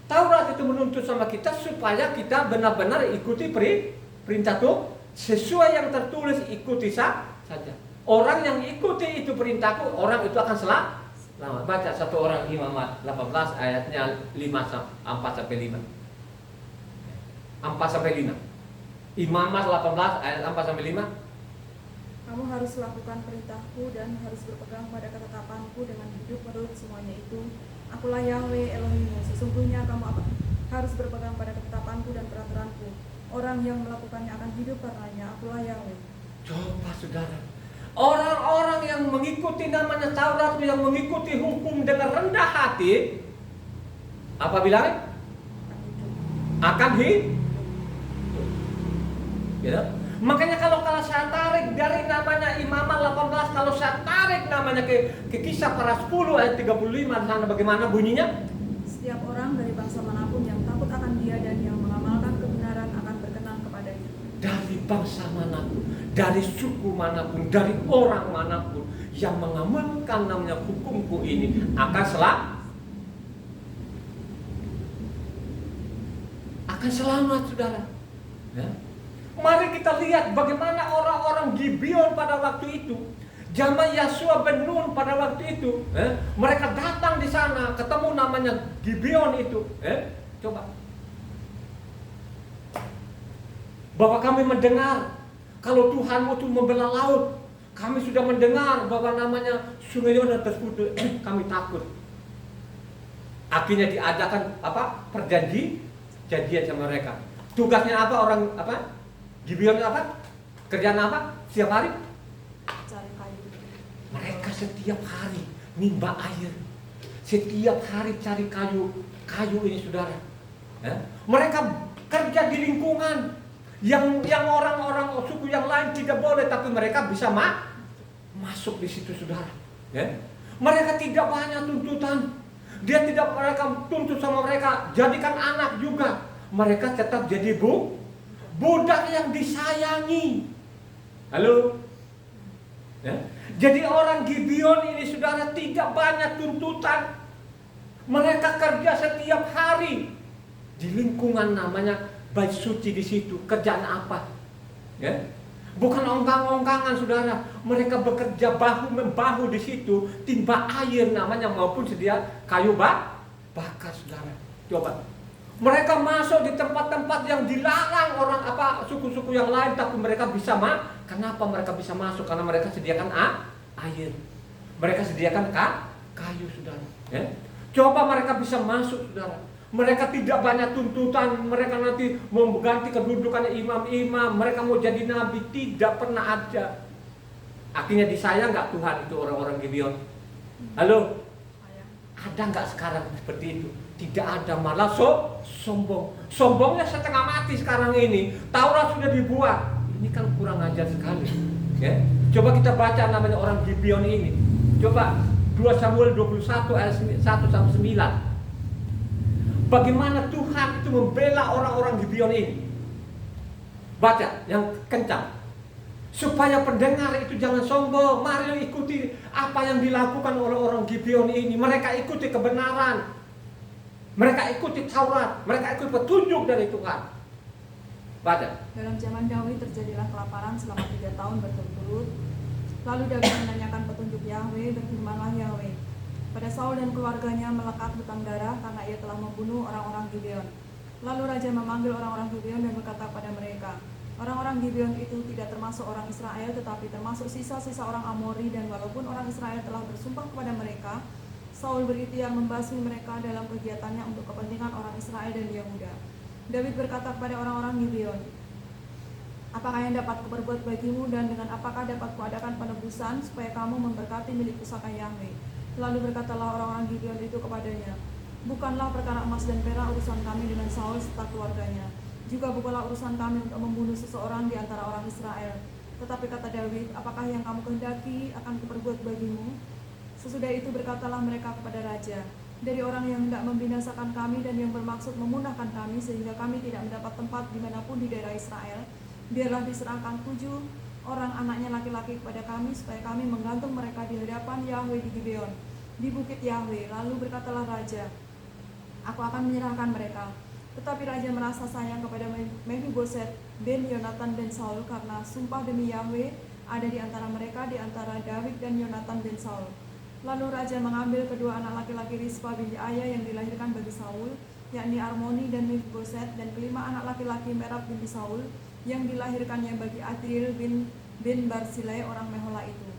Taurat itu menuntut sama kita supaya kita benar-benar ikuti perintah Tuhan. Sesuai yang tertulis ikuti saja. Orang yang ikuti itu perintahku, orang itu akan selamat. Baca satu orang Imamat 18 ayatnya 4-5. 4-5. Imamat 18 ayat 4-5. Kamu harus lakukan perintahku dan harus berpegang pada ketetapanku dengan hidup menurut semuanya itu. Akulah Yahweh Elohimmu. Sesungguhnya kamu harus berpegang pada ketetapanku dan peraturanku. Orang yang melakukannya akan hidup karenanya. Akulah Yahweh. Coba saudara, orang-orang yang mengikuti namanya Taurat, yang mengikuti hukum dengan rendah hati, apa bilangnya? Akan hidup. Ya. Makanya kalau saya tarik dari namanya Imamat 18, kalau saya tarik namanya ke Kisah para 10 ayat 35 sana, bagaimana bunyinya? Setiap orang dari bangsa manapun yang takut akan Dia dan yang mengamalkan kebenaran akan berkenan kepadanya. Dari bangsa manapun, dari suku manapun, dari orang manapun yang mengamalkan namanya hukumku ini akan selamat, saudara. Ya. Mari kita lihat bagaimana orang-orang Gibeon pada waktu itu, zaman Yosua bin Nun pada waktu itu, mereka datang di sana, ketemu namanya Gibeon itu. Coba, bahwa kami mendengar kalau Tuhanmu itu membela laut. Kami sudah mendengar bahwa namanya Sungai Yordan terputus. Kami takut. Akhirnya diadakan perjanjian sama mereka. Tugasnya apa Gibeon apa? Kerjaan apa? Setiap hari? Cari kayu. Mereka setiap hari nimba air. Setiap hari cari kayu ini, saudara. Mereka kerja di lingkungan yang orang-orang suku yang lain tidak boleh, tapi mereka bisa masuk di situ, saudara. Mereka tidak banyak tuntutan. Dia tidak mereka tuntut sama mereka jadikan anak juga. Mereka tetap jadi budak yang disayangi. Halo. Jadi orang Gibeon ini, saudara, tidak banyak tuntutan. Mereka kerja setiap hari di lingkungan namanya bait suci di situ. Kerjaan apa? Bukan ongkang-ongkangan, saudara. Mereka bekerja bahu-membahu di situ, timba air namanya maupun sedia kayu bakar, saudara. Coba. Mereka masuk di tempat-tempat yang dilarang orang suku-suku yang lain, tapi mereka bisa Kenapa mereka bisa masuk? Karena mereka sediakan air. Mereka sediakan kayu, saudara. Coba mereka bisa masuk, saudara. Mereka tidak banyak tuntutan. Mereka nanti mau mengganti kedudukan imam-imam, mereka mau jadi nabi, tidak pernah ada. Akhirnya disayang nggak Tuhan itu orang-orang Gibeon? Halo? Ada nggak sekarang seperti itu? Tidak ada, malah sombong. Sombongnya setengah mati sekarang ini. Taurat sudah dibuat. Ini kan kurang ajar sekali. Coba kita baca namanya orang Gibeon ini. Coba 2 Samuel 21 ayat 1-9. Bagaimana Tuhan itu membela orang-orang Gibeon ini. Baca yang kencang. Supaya pendengar itu jangan sombong. Mari ikuti apa yang dilakukan oleh orang Gibeon ini. Mereka ikuti kebenaran. Mereka ikuti Taurat. Mereka ikuti petunjuk dari Tuhan. Baca. Dalam zaman Daud terjadilah kelaparan selama 3 tahun berturut-turut. Lalu Daud menanyakan petunjuk Yahweh, berfirmanlah Yahweh, pada Saul dan keluarganya melekat hutang darah karena ia telah membunuh orang-orang Gibeon. Lalu raja memanggil orang-orang Gibeon dan berkata pada mereka, orang-orang Gibeon itu tidak termasuk orang Israel, tetapi termasuk sisa-sisa orang Amori, dan walaupun orang Israel telah bersumpah kepada mereka, Saul berikhtiar membasmi mereka dalam kegiatannya untuk kepentingan orang Israel dan Yehuda. Daud berkata kepada orang-orang Gibeon, apakah yang dapat kuperbuat bagimu, dan dengan apakah dapat kuadakan penebusan supaya kamu memberkati milik pusaka Yahweh? Lalu berkatalah orang-orang Gibeon itu kepadanya, bukanlah perkara emas dan perak urusan kami dengan Saul serta keluarganya. Juga bukanlah urusan kami untuk membunuh seseorang di antara orang Israel. Tetapi kata Daud, apakah yang kamu kehendaki akan kuperbuat bagimu? Sesudah itu berkatalah mereka kepada raja, dari orang yang hendak membinasakan kami dan yang bermaksud memunahkan kami sehingga kami tidak mendapat tempat dimanapun di daerah Israel, biarlah diserahkan 7 orang anaknya laki-laki kepada kami supaya kami menggantung mereka di hadapan Yahweh di Gibeon, di bukit Yahweh. Lalu berkatalah raja, aku akan menyerahkan mereka. Tetapi raja merasa sayang kepada Mephiboset bin Yonatan bin Saul, karena sumpah demi Yahweh ada di antara mereka, di antara Daud dan Yonatan bin Saul. Lalu raja mengambil kedua anak laki-laki Rispa binti Aya yang dilahirkan bagi Saul, yakni Armoni dan Mephiboset, dan kelima anak laki-laki Merab binti Saul yang dilahirkannya bagi Adriel bin Barsilai orang Mehola itu.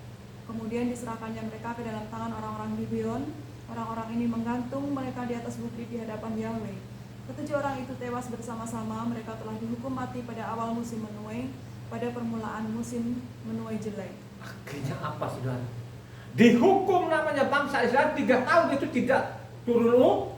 Kemudian diserahkannya mereka ke dalam tangan orang-orang Gibeon. Orang-orang ini menggantung mereka di atas bukit di hadapan Yahweh. Ketujuh orang itu tewas bersama-sama. Mereka telah dihukum mati pada awal musim menuai, pada permulaan musim menuai jelek. Akhirnya apa, saudara? Dihukum namanya bangsa Israel 3 tahun itu tidak turun.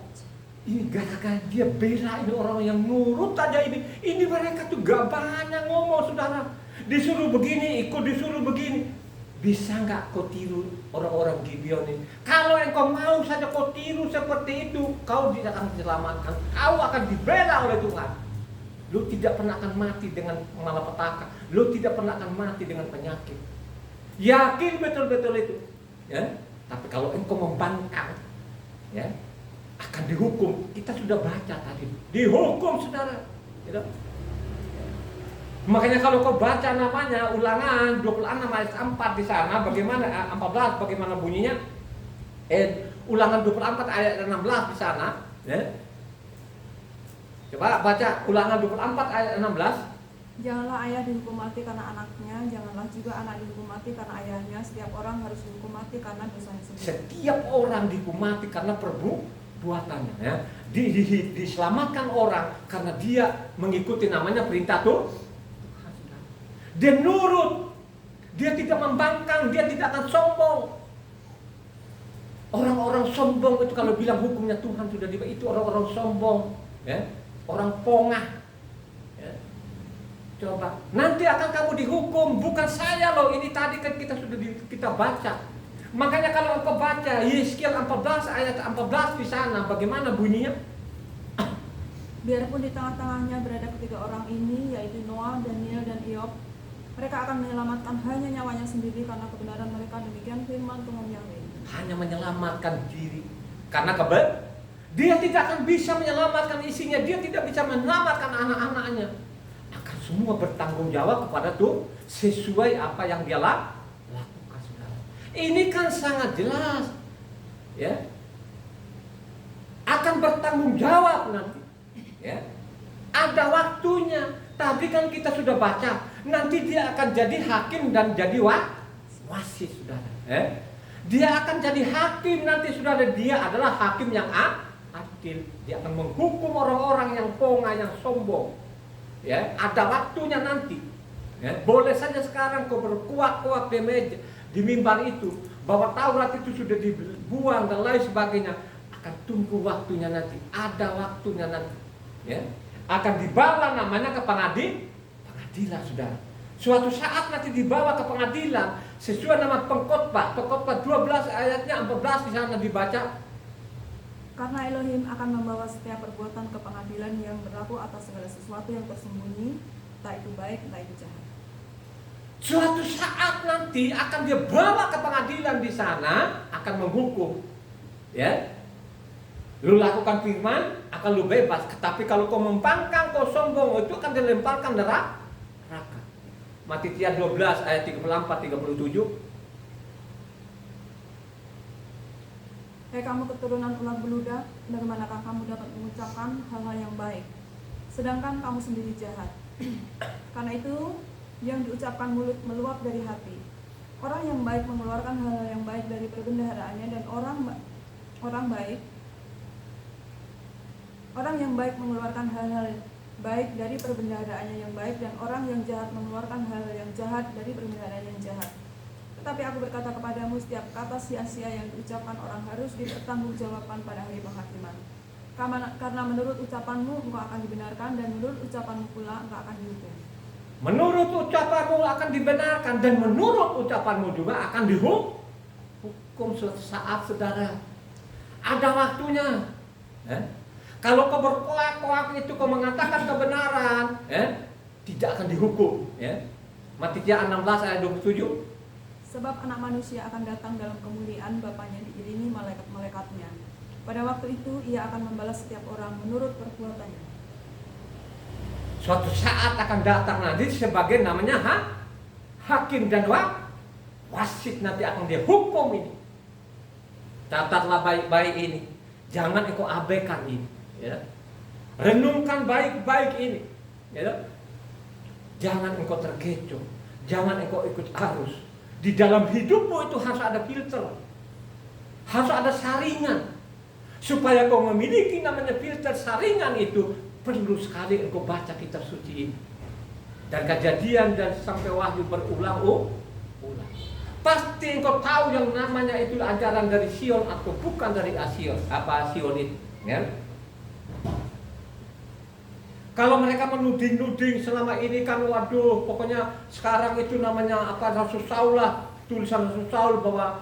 Ini gara-gara dia bela ini orang yang nurut aja ini. Ini mereka tuh gak banyak ngomong, saudara. Disuruh begini, ikut disuruh begini. Bisa nggak kau tiru orang-orang Gibeon ini? Kalau engkau mau saja kau tiru seperti itu, kau tidak akan diselamatkan. Kau akan dibela oleh Tuhan. Lu tidak pernah akan mati dengan malapetaka. Lu tidak pernah akan mati dengan penyakit. Yakin betul-betul itu. Ya. Tapi kalau engkau membangkang, ya, akan dihukum. Kita sudah baca tadi. Dihukum, saudara. Gitu. Makanya kalau kau baca namanya Ulangan 26 ayat 4 di sana, bagaimana 14 bagaimana bunyinya? Ulangan 24 ayat 16 di sana, ya. Coba baca Ulangan 24 ayat 16. Janganlah ayah dihukum mati karena anaknya, janganlah juga anak dihukum mati karena ayahnya. Setiap orang harus dihukum mati karena dosanya sendiri. Setiap orang dihukum mati karena perbuatannya, ya. Diselamatkan orang karena dia mengikuti namanya perintah Tuhan. Dia nurut, dia tidak membangkang, dia tidak akan sombong. Orang-orang sombong itu kalau bilang hukumnya Tuhan sudah dibawa, itu orang-orang sombong, ya. Orang pongah, ya. Coba, nanti akan kamu dihukum, bukan saya loh. Ini tadi kan kita baca. Makanya kalau engkau baca Yeskiel 14 ayat 14 di sana, bagaimana bunyinya? Biarpun di tengah-tengahnya berada ketiga orang ini, yaitu Noah, Daniel, dan Hiob, mereka akan menyelamatkan hanya nyawanya sendiri karena kebenaran mereka. Demikian firman Tuhan Yahweh. Hanya menyelamatkan diri karena dia tidak akan bisa menyelamatkan isinya, dia tidak bisa menyelamatkan anak-anaknya. Akan semua bertanggung jawab kepada Tuhan sesuai apa yang dia lakukan, saudara. Ini kan sangat jelas, ya. Akan bertanggung jawab nanti, ya. Ada waktunya. Tapi kan kita sudah baca, nanti dia akan jadi hakim dan jadi wasit, saudara. Dia akan jadi hakim nanti, saudara. Dia adalah hakim yang adil. Dia akan menghukum orang-orang yang pongah, yang sombong. Ya, ada waktunya nanti. Ya, boleh saja sekarang kau berkuak-kuak di mimbar itu bahwa Taurat itu sudah dibuang dan lain sebagainya. Akan tunggu waktunya nanti. Ada waktunya nanti. Ya. Akan dibawa namanya ke pengadilan, saudara. Suatu saat nanti dibawa ke pengadilan sesuai nama Pengkhotbah 12 ayatnya 14 di sana dibaca. Karena Elohim akan membawa setiap perbuatan ke pengadilan yang berlaku atas segala sesuatu yang tersembunyi, entah itu baik, entah itu jahat. Suatu saat nanti akan dia bawa ke pengadilan di sana, akan menghukum. Ya. Lu lakukan firman, akan lu bebas. Tapi kalau kau membangkang, kau sombong, itu akan dilemparkan neraka. Matitia 12 ayat 34-37. Hai kamu keturunan ulat beludak, bagaimanakah kamu dapat mengucapkan hal-hal yang baik, sedangkan kamu sendiri jahat? Karena itu, yang diucapkan mulut meluap dari hati. Orang yang baik mengeluarkan hal-hal yang baik dari perbendaharaannya, dan orang yang baik mengeluarkan hal-hal baik dari perbendaharaannya yang baik, dan orang yang jahat mengeluarkan hal-hal yang jahat dari perbendaharaannya yang jahat. Tetapi aku berkata kepadamu, setiap kata sia-sia yang diucapkan orang harus dipertanggungjawabkan pada hari penghakiman. Karena menurut ucapanmu engkau akan dibenarkan, dan menurut ucapanmu pula engkau akan dihukum. Menurut ucapanmu akan dibenarkan, dan menurut ucapanmu juga akan dihukum suatu saat, saudara. Ada waktunya. Kalau kau berkoak-koak itu, kau mengatakan kebenaran, tidak akan dihukum. Matitia 16 ayat 27. Sebab anak manusia akan datang dalam kemuliaan Bapaknya diiringi malaikat-malaikatnya. Pada waktu itu ia akan membalas setiap orang menurut perbuatannya. Suatu saat akan datang nanti sebagai namanya hakim dan wasit, nanti akan dia hukum ini. Catatlah baik-baik ini. Jangan engkau abaikan ini. Ya. Renungkan baik-baik ini. Ya. Jangan engkau terkecoh. Jangan engkau ikut arus. Di dalam hidupmu itu harus ada filter. Harus ada saringan. Supaya kau memiliki namanya filter saringan itu, perlu sekali engkau baca kitab suci ini. Dan Kejadian dan sampai Wahyu berulang-ulang. Pasti engkau tahu yang namanya itu ajaran dari Sion atau bukan dari Sion. Apa Sion itu? Ya? Kalau mereka menuding-nuding selama ini kan, waduh, pokoknya sekarang itu namanya apa, Rasul Saul lah, tulisan Rasul Saul bahwa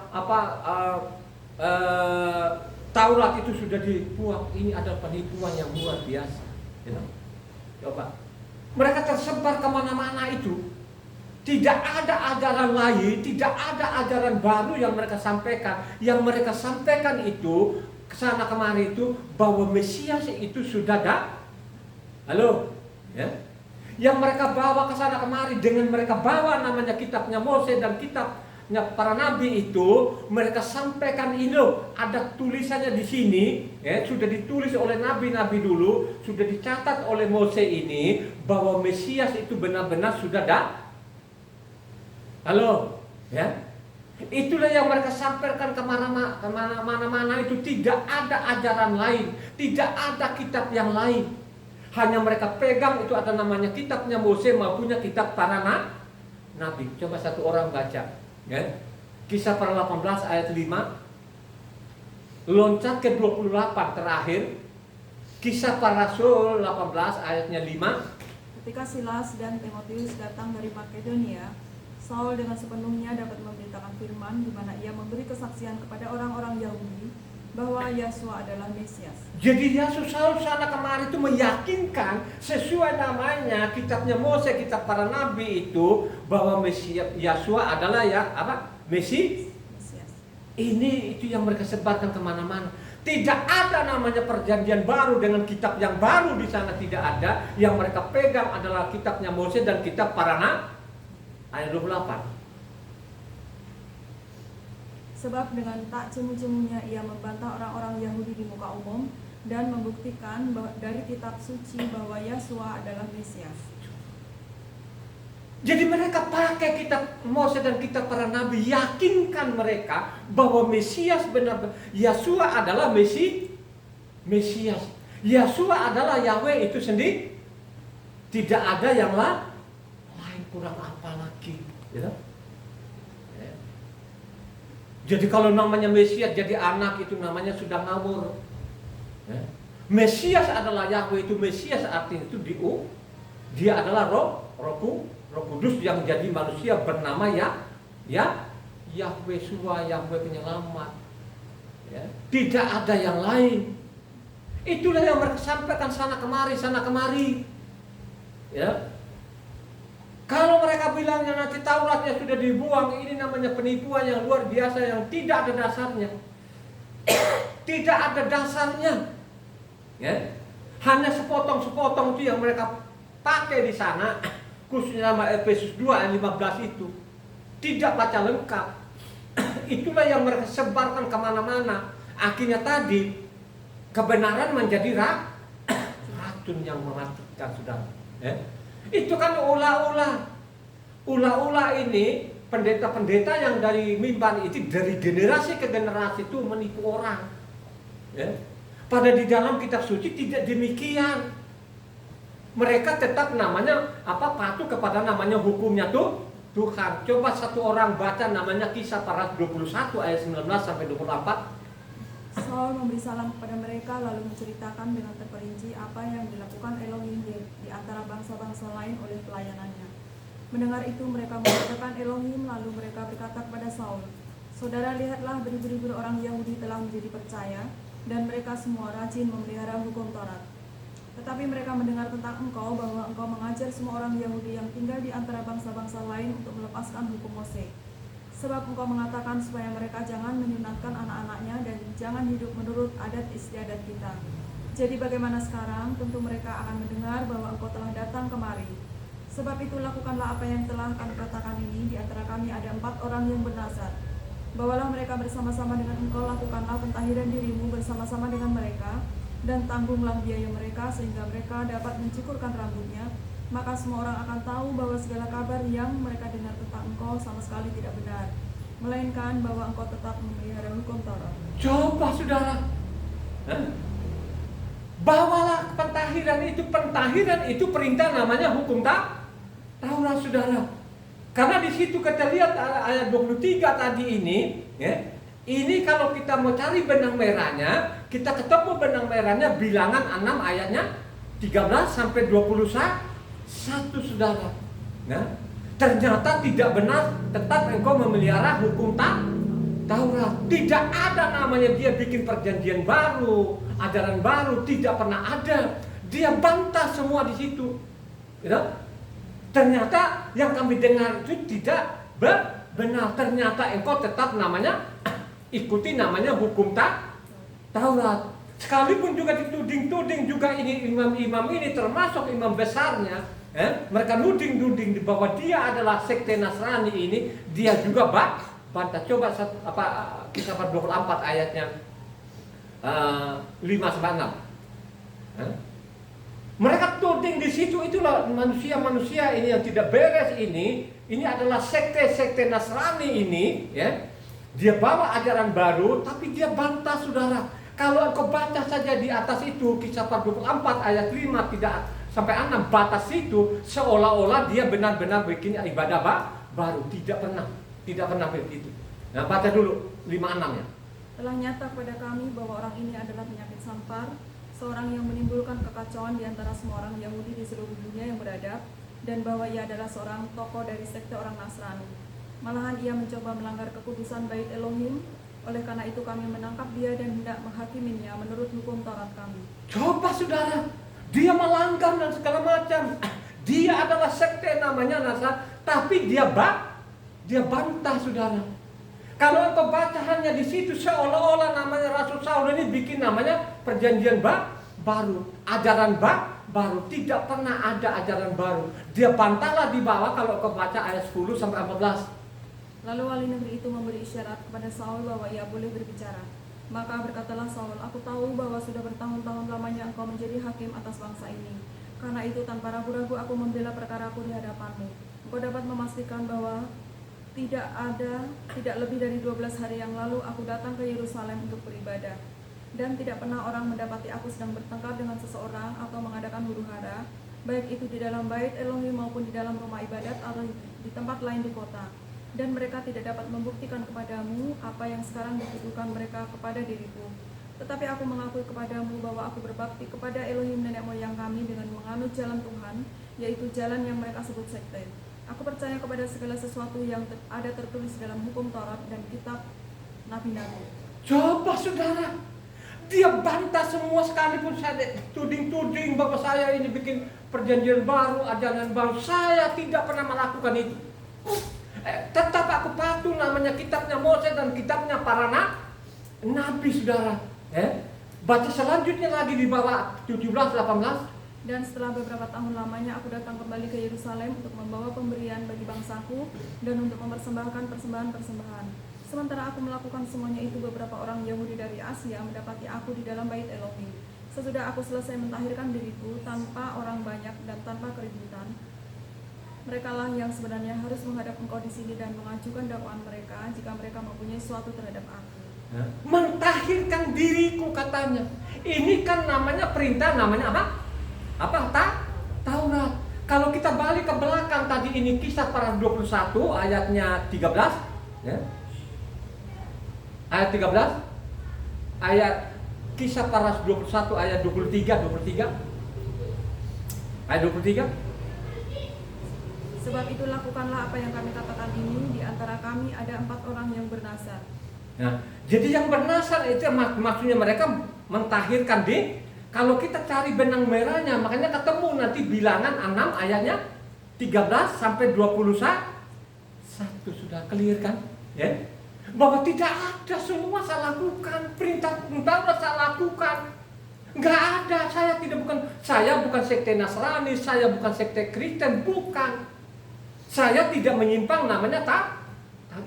Taurat itu sudah dibuang. Ini adalah penipuan yang luar biasa. You know? Coba, Mereka tersebar kemana-mana itu. Tidak ada ajaran lain, tidak ada ajaran baru yang mereka sampaikan. Yang mereka sampaikan itu, kesana kemari itu, bahwa Mesias itu sudah ada. Halo? Ya? Yang mereka bawa kesana kemari dengan mereka bawa namanya kitabnya Mose dan kitabnya para nabi itu, mereka sampaikan ini loh, ada tulisannya di sini, ya, sudah ditulis oleh nabi-nabi dulu, sudah dicatat oleh Mose ini bahwa Mesias itu benar-benar sudah ada. Halo, ya, itulah yang mereka sampaikan kemana-mana itu. Tidak ada ajaran lain, tidak ada kitab yang lain. Hanya mereka pegang itu ada namanya kitabnya Mose maupun kitab para nabi. Coba satu orang baca, ya. Kisah para 18 ayat 5. Loncat ke 28 terakhir. Kisah para Rasul 18 ayatnya 5. Ketika Silas dan Timotius datang dari Makedonia, Saul dengan sepenuhnya dapat memberitakan firman di mana ia memberi kesaksian kepada orang-orang Yahudi bahwa Yesus adalah Mesias. Jadi Yesus Saul sana kemari itu meyakinkan sesuai namanya kitabnya Mose, kitab para nabi itu, bahwa Mesias Yesus adalah ya apa? Mesias. Ini itu yang mereka sebarkan kemana-mana. Tidak ada namanya perjanjian baru dengan kitab yang baru di sana, tidak ada. Yang mereka pegang adalah kitabnya Mose dan kitab para nabi. Ayat 28. Sebab dengan tak cemu-cemunya ia membantah orang-orang Yahudi di muka umum dan membuktikan dari kitab suci bahwa Yesua adalah Mesias. Jadi mereka pakai kitab Mose dan kitab para nabi, yakinkan mereka bahwa Mesias benar-benar, Yesua adalah Mesias. Yesua adalah Yahweh itu sendiri. Tidak ada yang lain, kurang apa lagi, ya? Jadi kalau namanya Mesias jadi anak itu namanya sudah ngawur. Ya. Mesias adalah Yahweh itu, Mesias artinya itu dia adalah Roh Kudus yang jadi manusia bernama Yahweh Shua, Yahweh penyelamat. Ya. Tidak ada yang lain. Itulah yang mereka sampaikan sana kemari. Ya. Kalau mereka bilangnya nanti Tauratnya sudah dibuang, ini namanya penipuan yang luar biasa yang tidak ada dasarnya. Tidak ada dasarnya. Ya. Hanya sepotong-sepotong itu yang mereka pakai di sana, khususnya nama Efesus 2 ayat 15 itu. Tidak baca lengkap. Itulah yang mereka sebarkan kemana-mana. Akhirnya tadi kebenaran menjadi racun yang mematikan, saudara. Ya. Itu kan ula ini pendeta-pendeta yang dari mimbar itu dari generasi ke generasi itu menipu orang. Ya. Pada di dalam kitab suci tidak demikian. Mereka tetap namanya patuh kepada namanya hukumnya Tuhan. Coba satu orang baca namanya Kisah para 21 ayat 19 sampai 24. Saul memberi salam kepada mereka lalu menceritakan dengan terperinci apa yang dilakukan Elohim di antara bangsa-bangsa lain oleh pelayanannya. Mendengar itu mereka mengatakan Elohim, lalu mereka berkata kepada Saul, "Saudara, lihatlah beribu-ribu orang Yahudi telah menjadi percaya dan mereka semua rajin memelihara hukum Taurat. Tetapi mereka mendengar tentang engkau bahwa engkau mengajar semua orang Yahudi yang tinggal di antara bangsa-bangsa lain untuk melepaskan hukum Mose. Sebab engkau mengatakan supaya mereka jangan menyunatkan anak-anaknya dan jangan hidup menurut adat istiadat kita. Jadi bagaimana sekarang? Tentu mereka akan mendengar bahwa engkau telah datang kemari. Sebab itu lakukanlah apa yang telah kami katakan ini. Di antara kami ada 4 orang yang bernazar. Bawalah mereka bersama-sama dengan engkau, lakukanlah pentahiran dirimu bersama-sama dengan mereka, dan tanggunglah biaya mereka sehingga mereka dapat mencukurkan rambutnya. Maka semua orang akan tahu bahwa segala kabar yang mereka dengar tentang engkau sama sekali tidak benar, melainkan bahwa engkau tetap memelihara hukum Taurat." Coba saudara, bawalah pentahiran itu perintah namanya hukum Taurat, saudara. Karena di situ kita lihat ayat 23 tadi ini, ya, ini kalau kita mau cari benang merahnya, kita ketemu benang merahnya bilangan 6 ayatnya 13 sampai 21. Saudara. Nah, ternyata tidak benar tetap engkau memelihara hukum Taurat. Tidak ada namanya dia bikin perjanjian baru, ajaran baru, tidak pernah ada. Dia bantah semua di situ. gitu. Ternyata yang kami dengar itu tidak benar. Ternyata engkau tetap namanya ikuti namanya hukum Taurat. Sekalipun juga dituding-tuding juga ini imam-imam ini termasuk imam besarnya, mereka nuding-nuding bahwa dia adalah sekte Nasrani ini, dia juga bantah. Coba Kisah 24 ayatnya 5-6. Mereka tuding di situ, itulah manusia-manusia ini yang tidak beres ini adalah sekte Nasrani ini, ya. Dia bawa ajaran baru, tapi dia bantah, saudara. Kalau engkau baca saja di atas itu Kisah 24 ayat 5 tidak sampai 6 batas itu, seolah-olah dia benar-benar bikin ibadah baru. Tidak pernah begitu. Nah, baca dulu 5-6 ya. Telah nyata kepada kami bahwa orang ini adalah penyakit sampar, seorang yang menimbulkan kekacauan di antara semua orang Yahudi di seluruh dunia yang beradab, dan bahwa ia adalah seorang tokoh dari sekte orang Nasrani. Malahan ia mencoba melanggar kekudusan Bait Elohim. Oleh karena itu kami menangkap dia dan hendak menghakiminya menurut hukum Taurat kami. Coba saudara, dia melanggar dan segala macam. Dia adalah sekte namanya Nasrani, tapi dia bantah, saudara. Kalau engkau baca hanya di situ seolah-olah namanya Rasul Saul ini bikin namanya perjanjian baru, ajaran baru. Tidak pernah ada ajaran baru. Dia bantahlah di bawah kalau engkau baca ayat 10 sampai 14. Lalu wali negeri itu memberi isyarat kepada Saul bahwa ia boleh berbicara. Maka berkatalah Saul, aku tahu bahwa sudah bertahun-tahun lamanya engkau menjadi hakim atas bangsa ini. Karena itu tanpa ragu-ragu aku membela perkaraku di hadapanmu. Engkau dapat memastikan bahwa tidak lebih dari 12 hari yang lalu aku datang ke Yerusalem untuk beribadah. Dan tidak pernah orang mendapati aku sedang bertengkar dengan seseorang atau mengadakan huru-hara, baik itu di dalam Bait Elohim maupun di dalam rumah ibadat atau di tempat lain di kota. Dan mereka tidak dapat membuktikan kepadamu apa yang sekarang dituduhkan mereka kepada diriku. Tetapi aku mengakui kepadamu bahwa aku berbakti kepada Elohim nenek moyang kami dengan menganut jalan Tuhan, yaitu jalan yang mereka sebut sekte. Aku percaya kepada segala sesuatu yang ada tertulis dalam hukum Taurat dan kitab Nabi-Nabi. Coba saudara, dia bantah semua, sekalipun saya tuding-tuding bahwa saya ini bikin perjanjian baru, ajaran baru. Saya tidak pernah melakukan itu. Tetap aku patuh namanya kitabnya Moses dan kitabnya para nabi, saudara. Baca selanjutnya lagi di bawah 17-18. Dan setelah beberapa tahun lamanya aku datang kembali ke Yerusalem untuk membawa pemberian bagi bangsaku dan untuk mempersembahkan persembahan-persembahan. Sementara aku melakukan semuanya itu, beberapa orang Yahudi dari Asia mendapati aku di dalam Bait Elohim. Sesudah aku selesai mentahirkan diriku tanpa orang banyak dan tanpa keributan, merekalah yang sebenarnya harus menghadap engkau di sini dan mengajukan dakwaan mereka jika mereka mempunyai sesuatu terhadap aku. Mentahirkan diriku katanya. Ini kan namanya perintah, namanya apa? Taurat. Kalau kita balik ke belakang tadi ini Kisah para 21 ayatnya 13, ya. Ayat 13. Ayat Kisah para 21 ayat 23. Ayat 23. Sebab itu lakukanlah apa yang kami katakan ini, di antara kami ada 4 orang yang bernasar. Nah, jadi yang bernasar itu maksudnya mereka mentahirkan kalau kita cari benang merahnya, makanya ketemu nanti bilangan 6 ayatnya 13 sampai 21. Sudah clear kan? Ya. Bahwa tidak ada semua saya lakukan, perintah saya lakukan. Enggak ada, saya bukan sekte Nasrani, saya bukan sekte Kristen, bukan. Saya tidak menyimpang namanya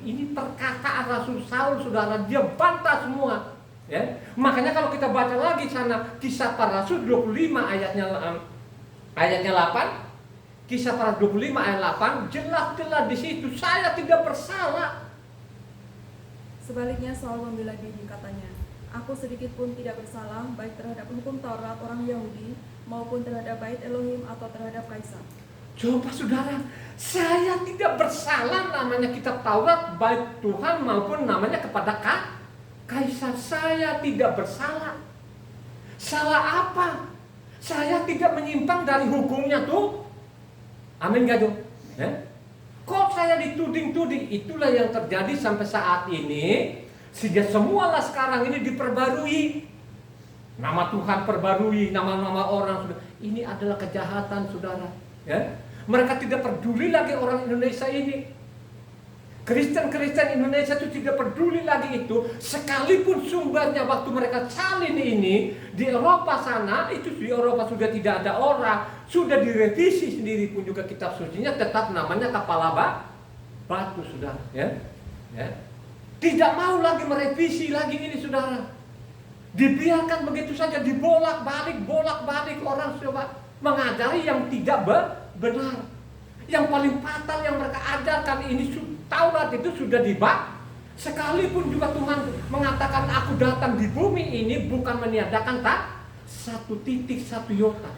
ini perkataan Rasul Saul, saudara, dia bantah semua. Ya. Makanya kalau kita baca lagi sana Kisah para Rasul 25 ayatnya 8, Kisah para 25 ayat 8, jelas-jelas di situ saya tidak bersalah. Sebaliknya Saul membela diri, katanya, aku sedikit pun tidak bersalah baik terhadap hukum Taurat orang Yahudi maupun terhadap Bait Elohim atau terhadap Kaisar. Coba saudara, saya tidak bersalah namanya kitab Taurat baik Tuhan maupun namanya kepada Kaisar. Saya tidak bersalah. Salah apa? Saya tidak menyimpang dari hukumnya tuh. Amin gak tuh? Kok saya dituding-tuding? Itulah yang terjadi sampai saat ini. Sehingga semualah sekarang ini diperbarui. Nama Tuhan perbarui, nama-nama orang. Ini adalah kejahatan, saudara. Ya, mereka tidak peduli lagi orang Indonesia ini. Kristen-Kristen Indonesia itu tidak peduli lagi itu, sekalipun sumbernya waktu mereka salin ini di Eropa sana, itu di Eropa sudah tidak ada orang, sudah direvisi sendiri pun juga kitab sucinya, tetap namanya kepala batu, saudara. Ya, tidak mau lagi merevisi lagi ini, saudara. Dibiarkan begitu saja, dibolak-balik orang coba mengajari yang tidak benar. Yang paling fatal yang mereka ajarkan ini, Taurat itu sudah dibak. Sekalipun juga Tuhan mengatakan aku datang di bumi ini bukan meniadakan satu titik, satu iota.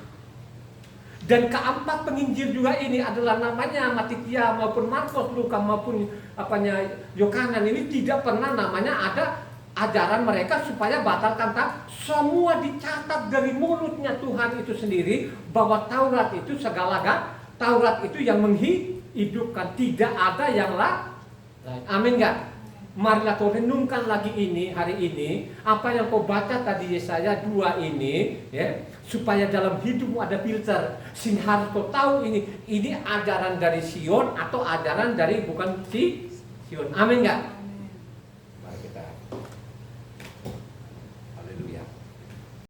Dan keempat penginjil juga ini adalah namanya Matitia maupun Markus, Lukas maupun Yohanan ini tidak pernah namanya ada ajaran mereka supaya batalkan semua dicatat dari mulutnya Tuhan itu sendiri bahwa Taurat itu Taurat itu yang menghidupkan, tidak ada yang lain. Amin gak? Marilah kau renungkan lagi ini hari ini, apa yang kau baca tadi Yesaya 2 ini, ya, supaya dalam hidupmu ada filter. Sehingga harus kau tahu ini ajaran dari Sion atau ajaran dari bukan Sion. Amin gak?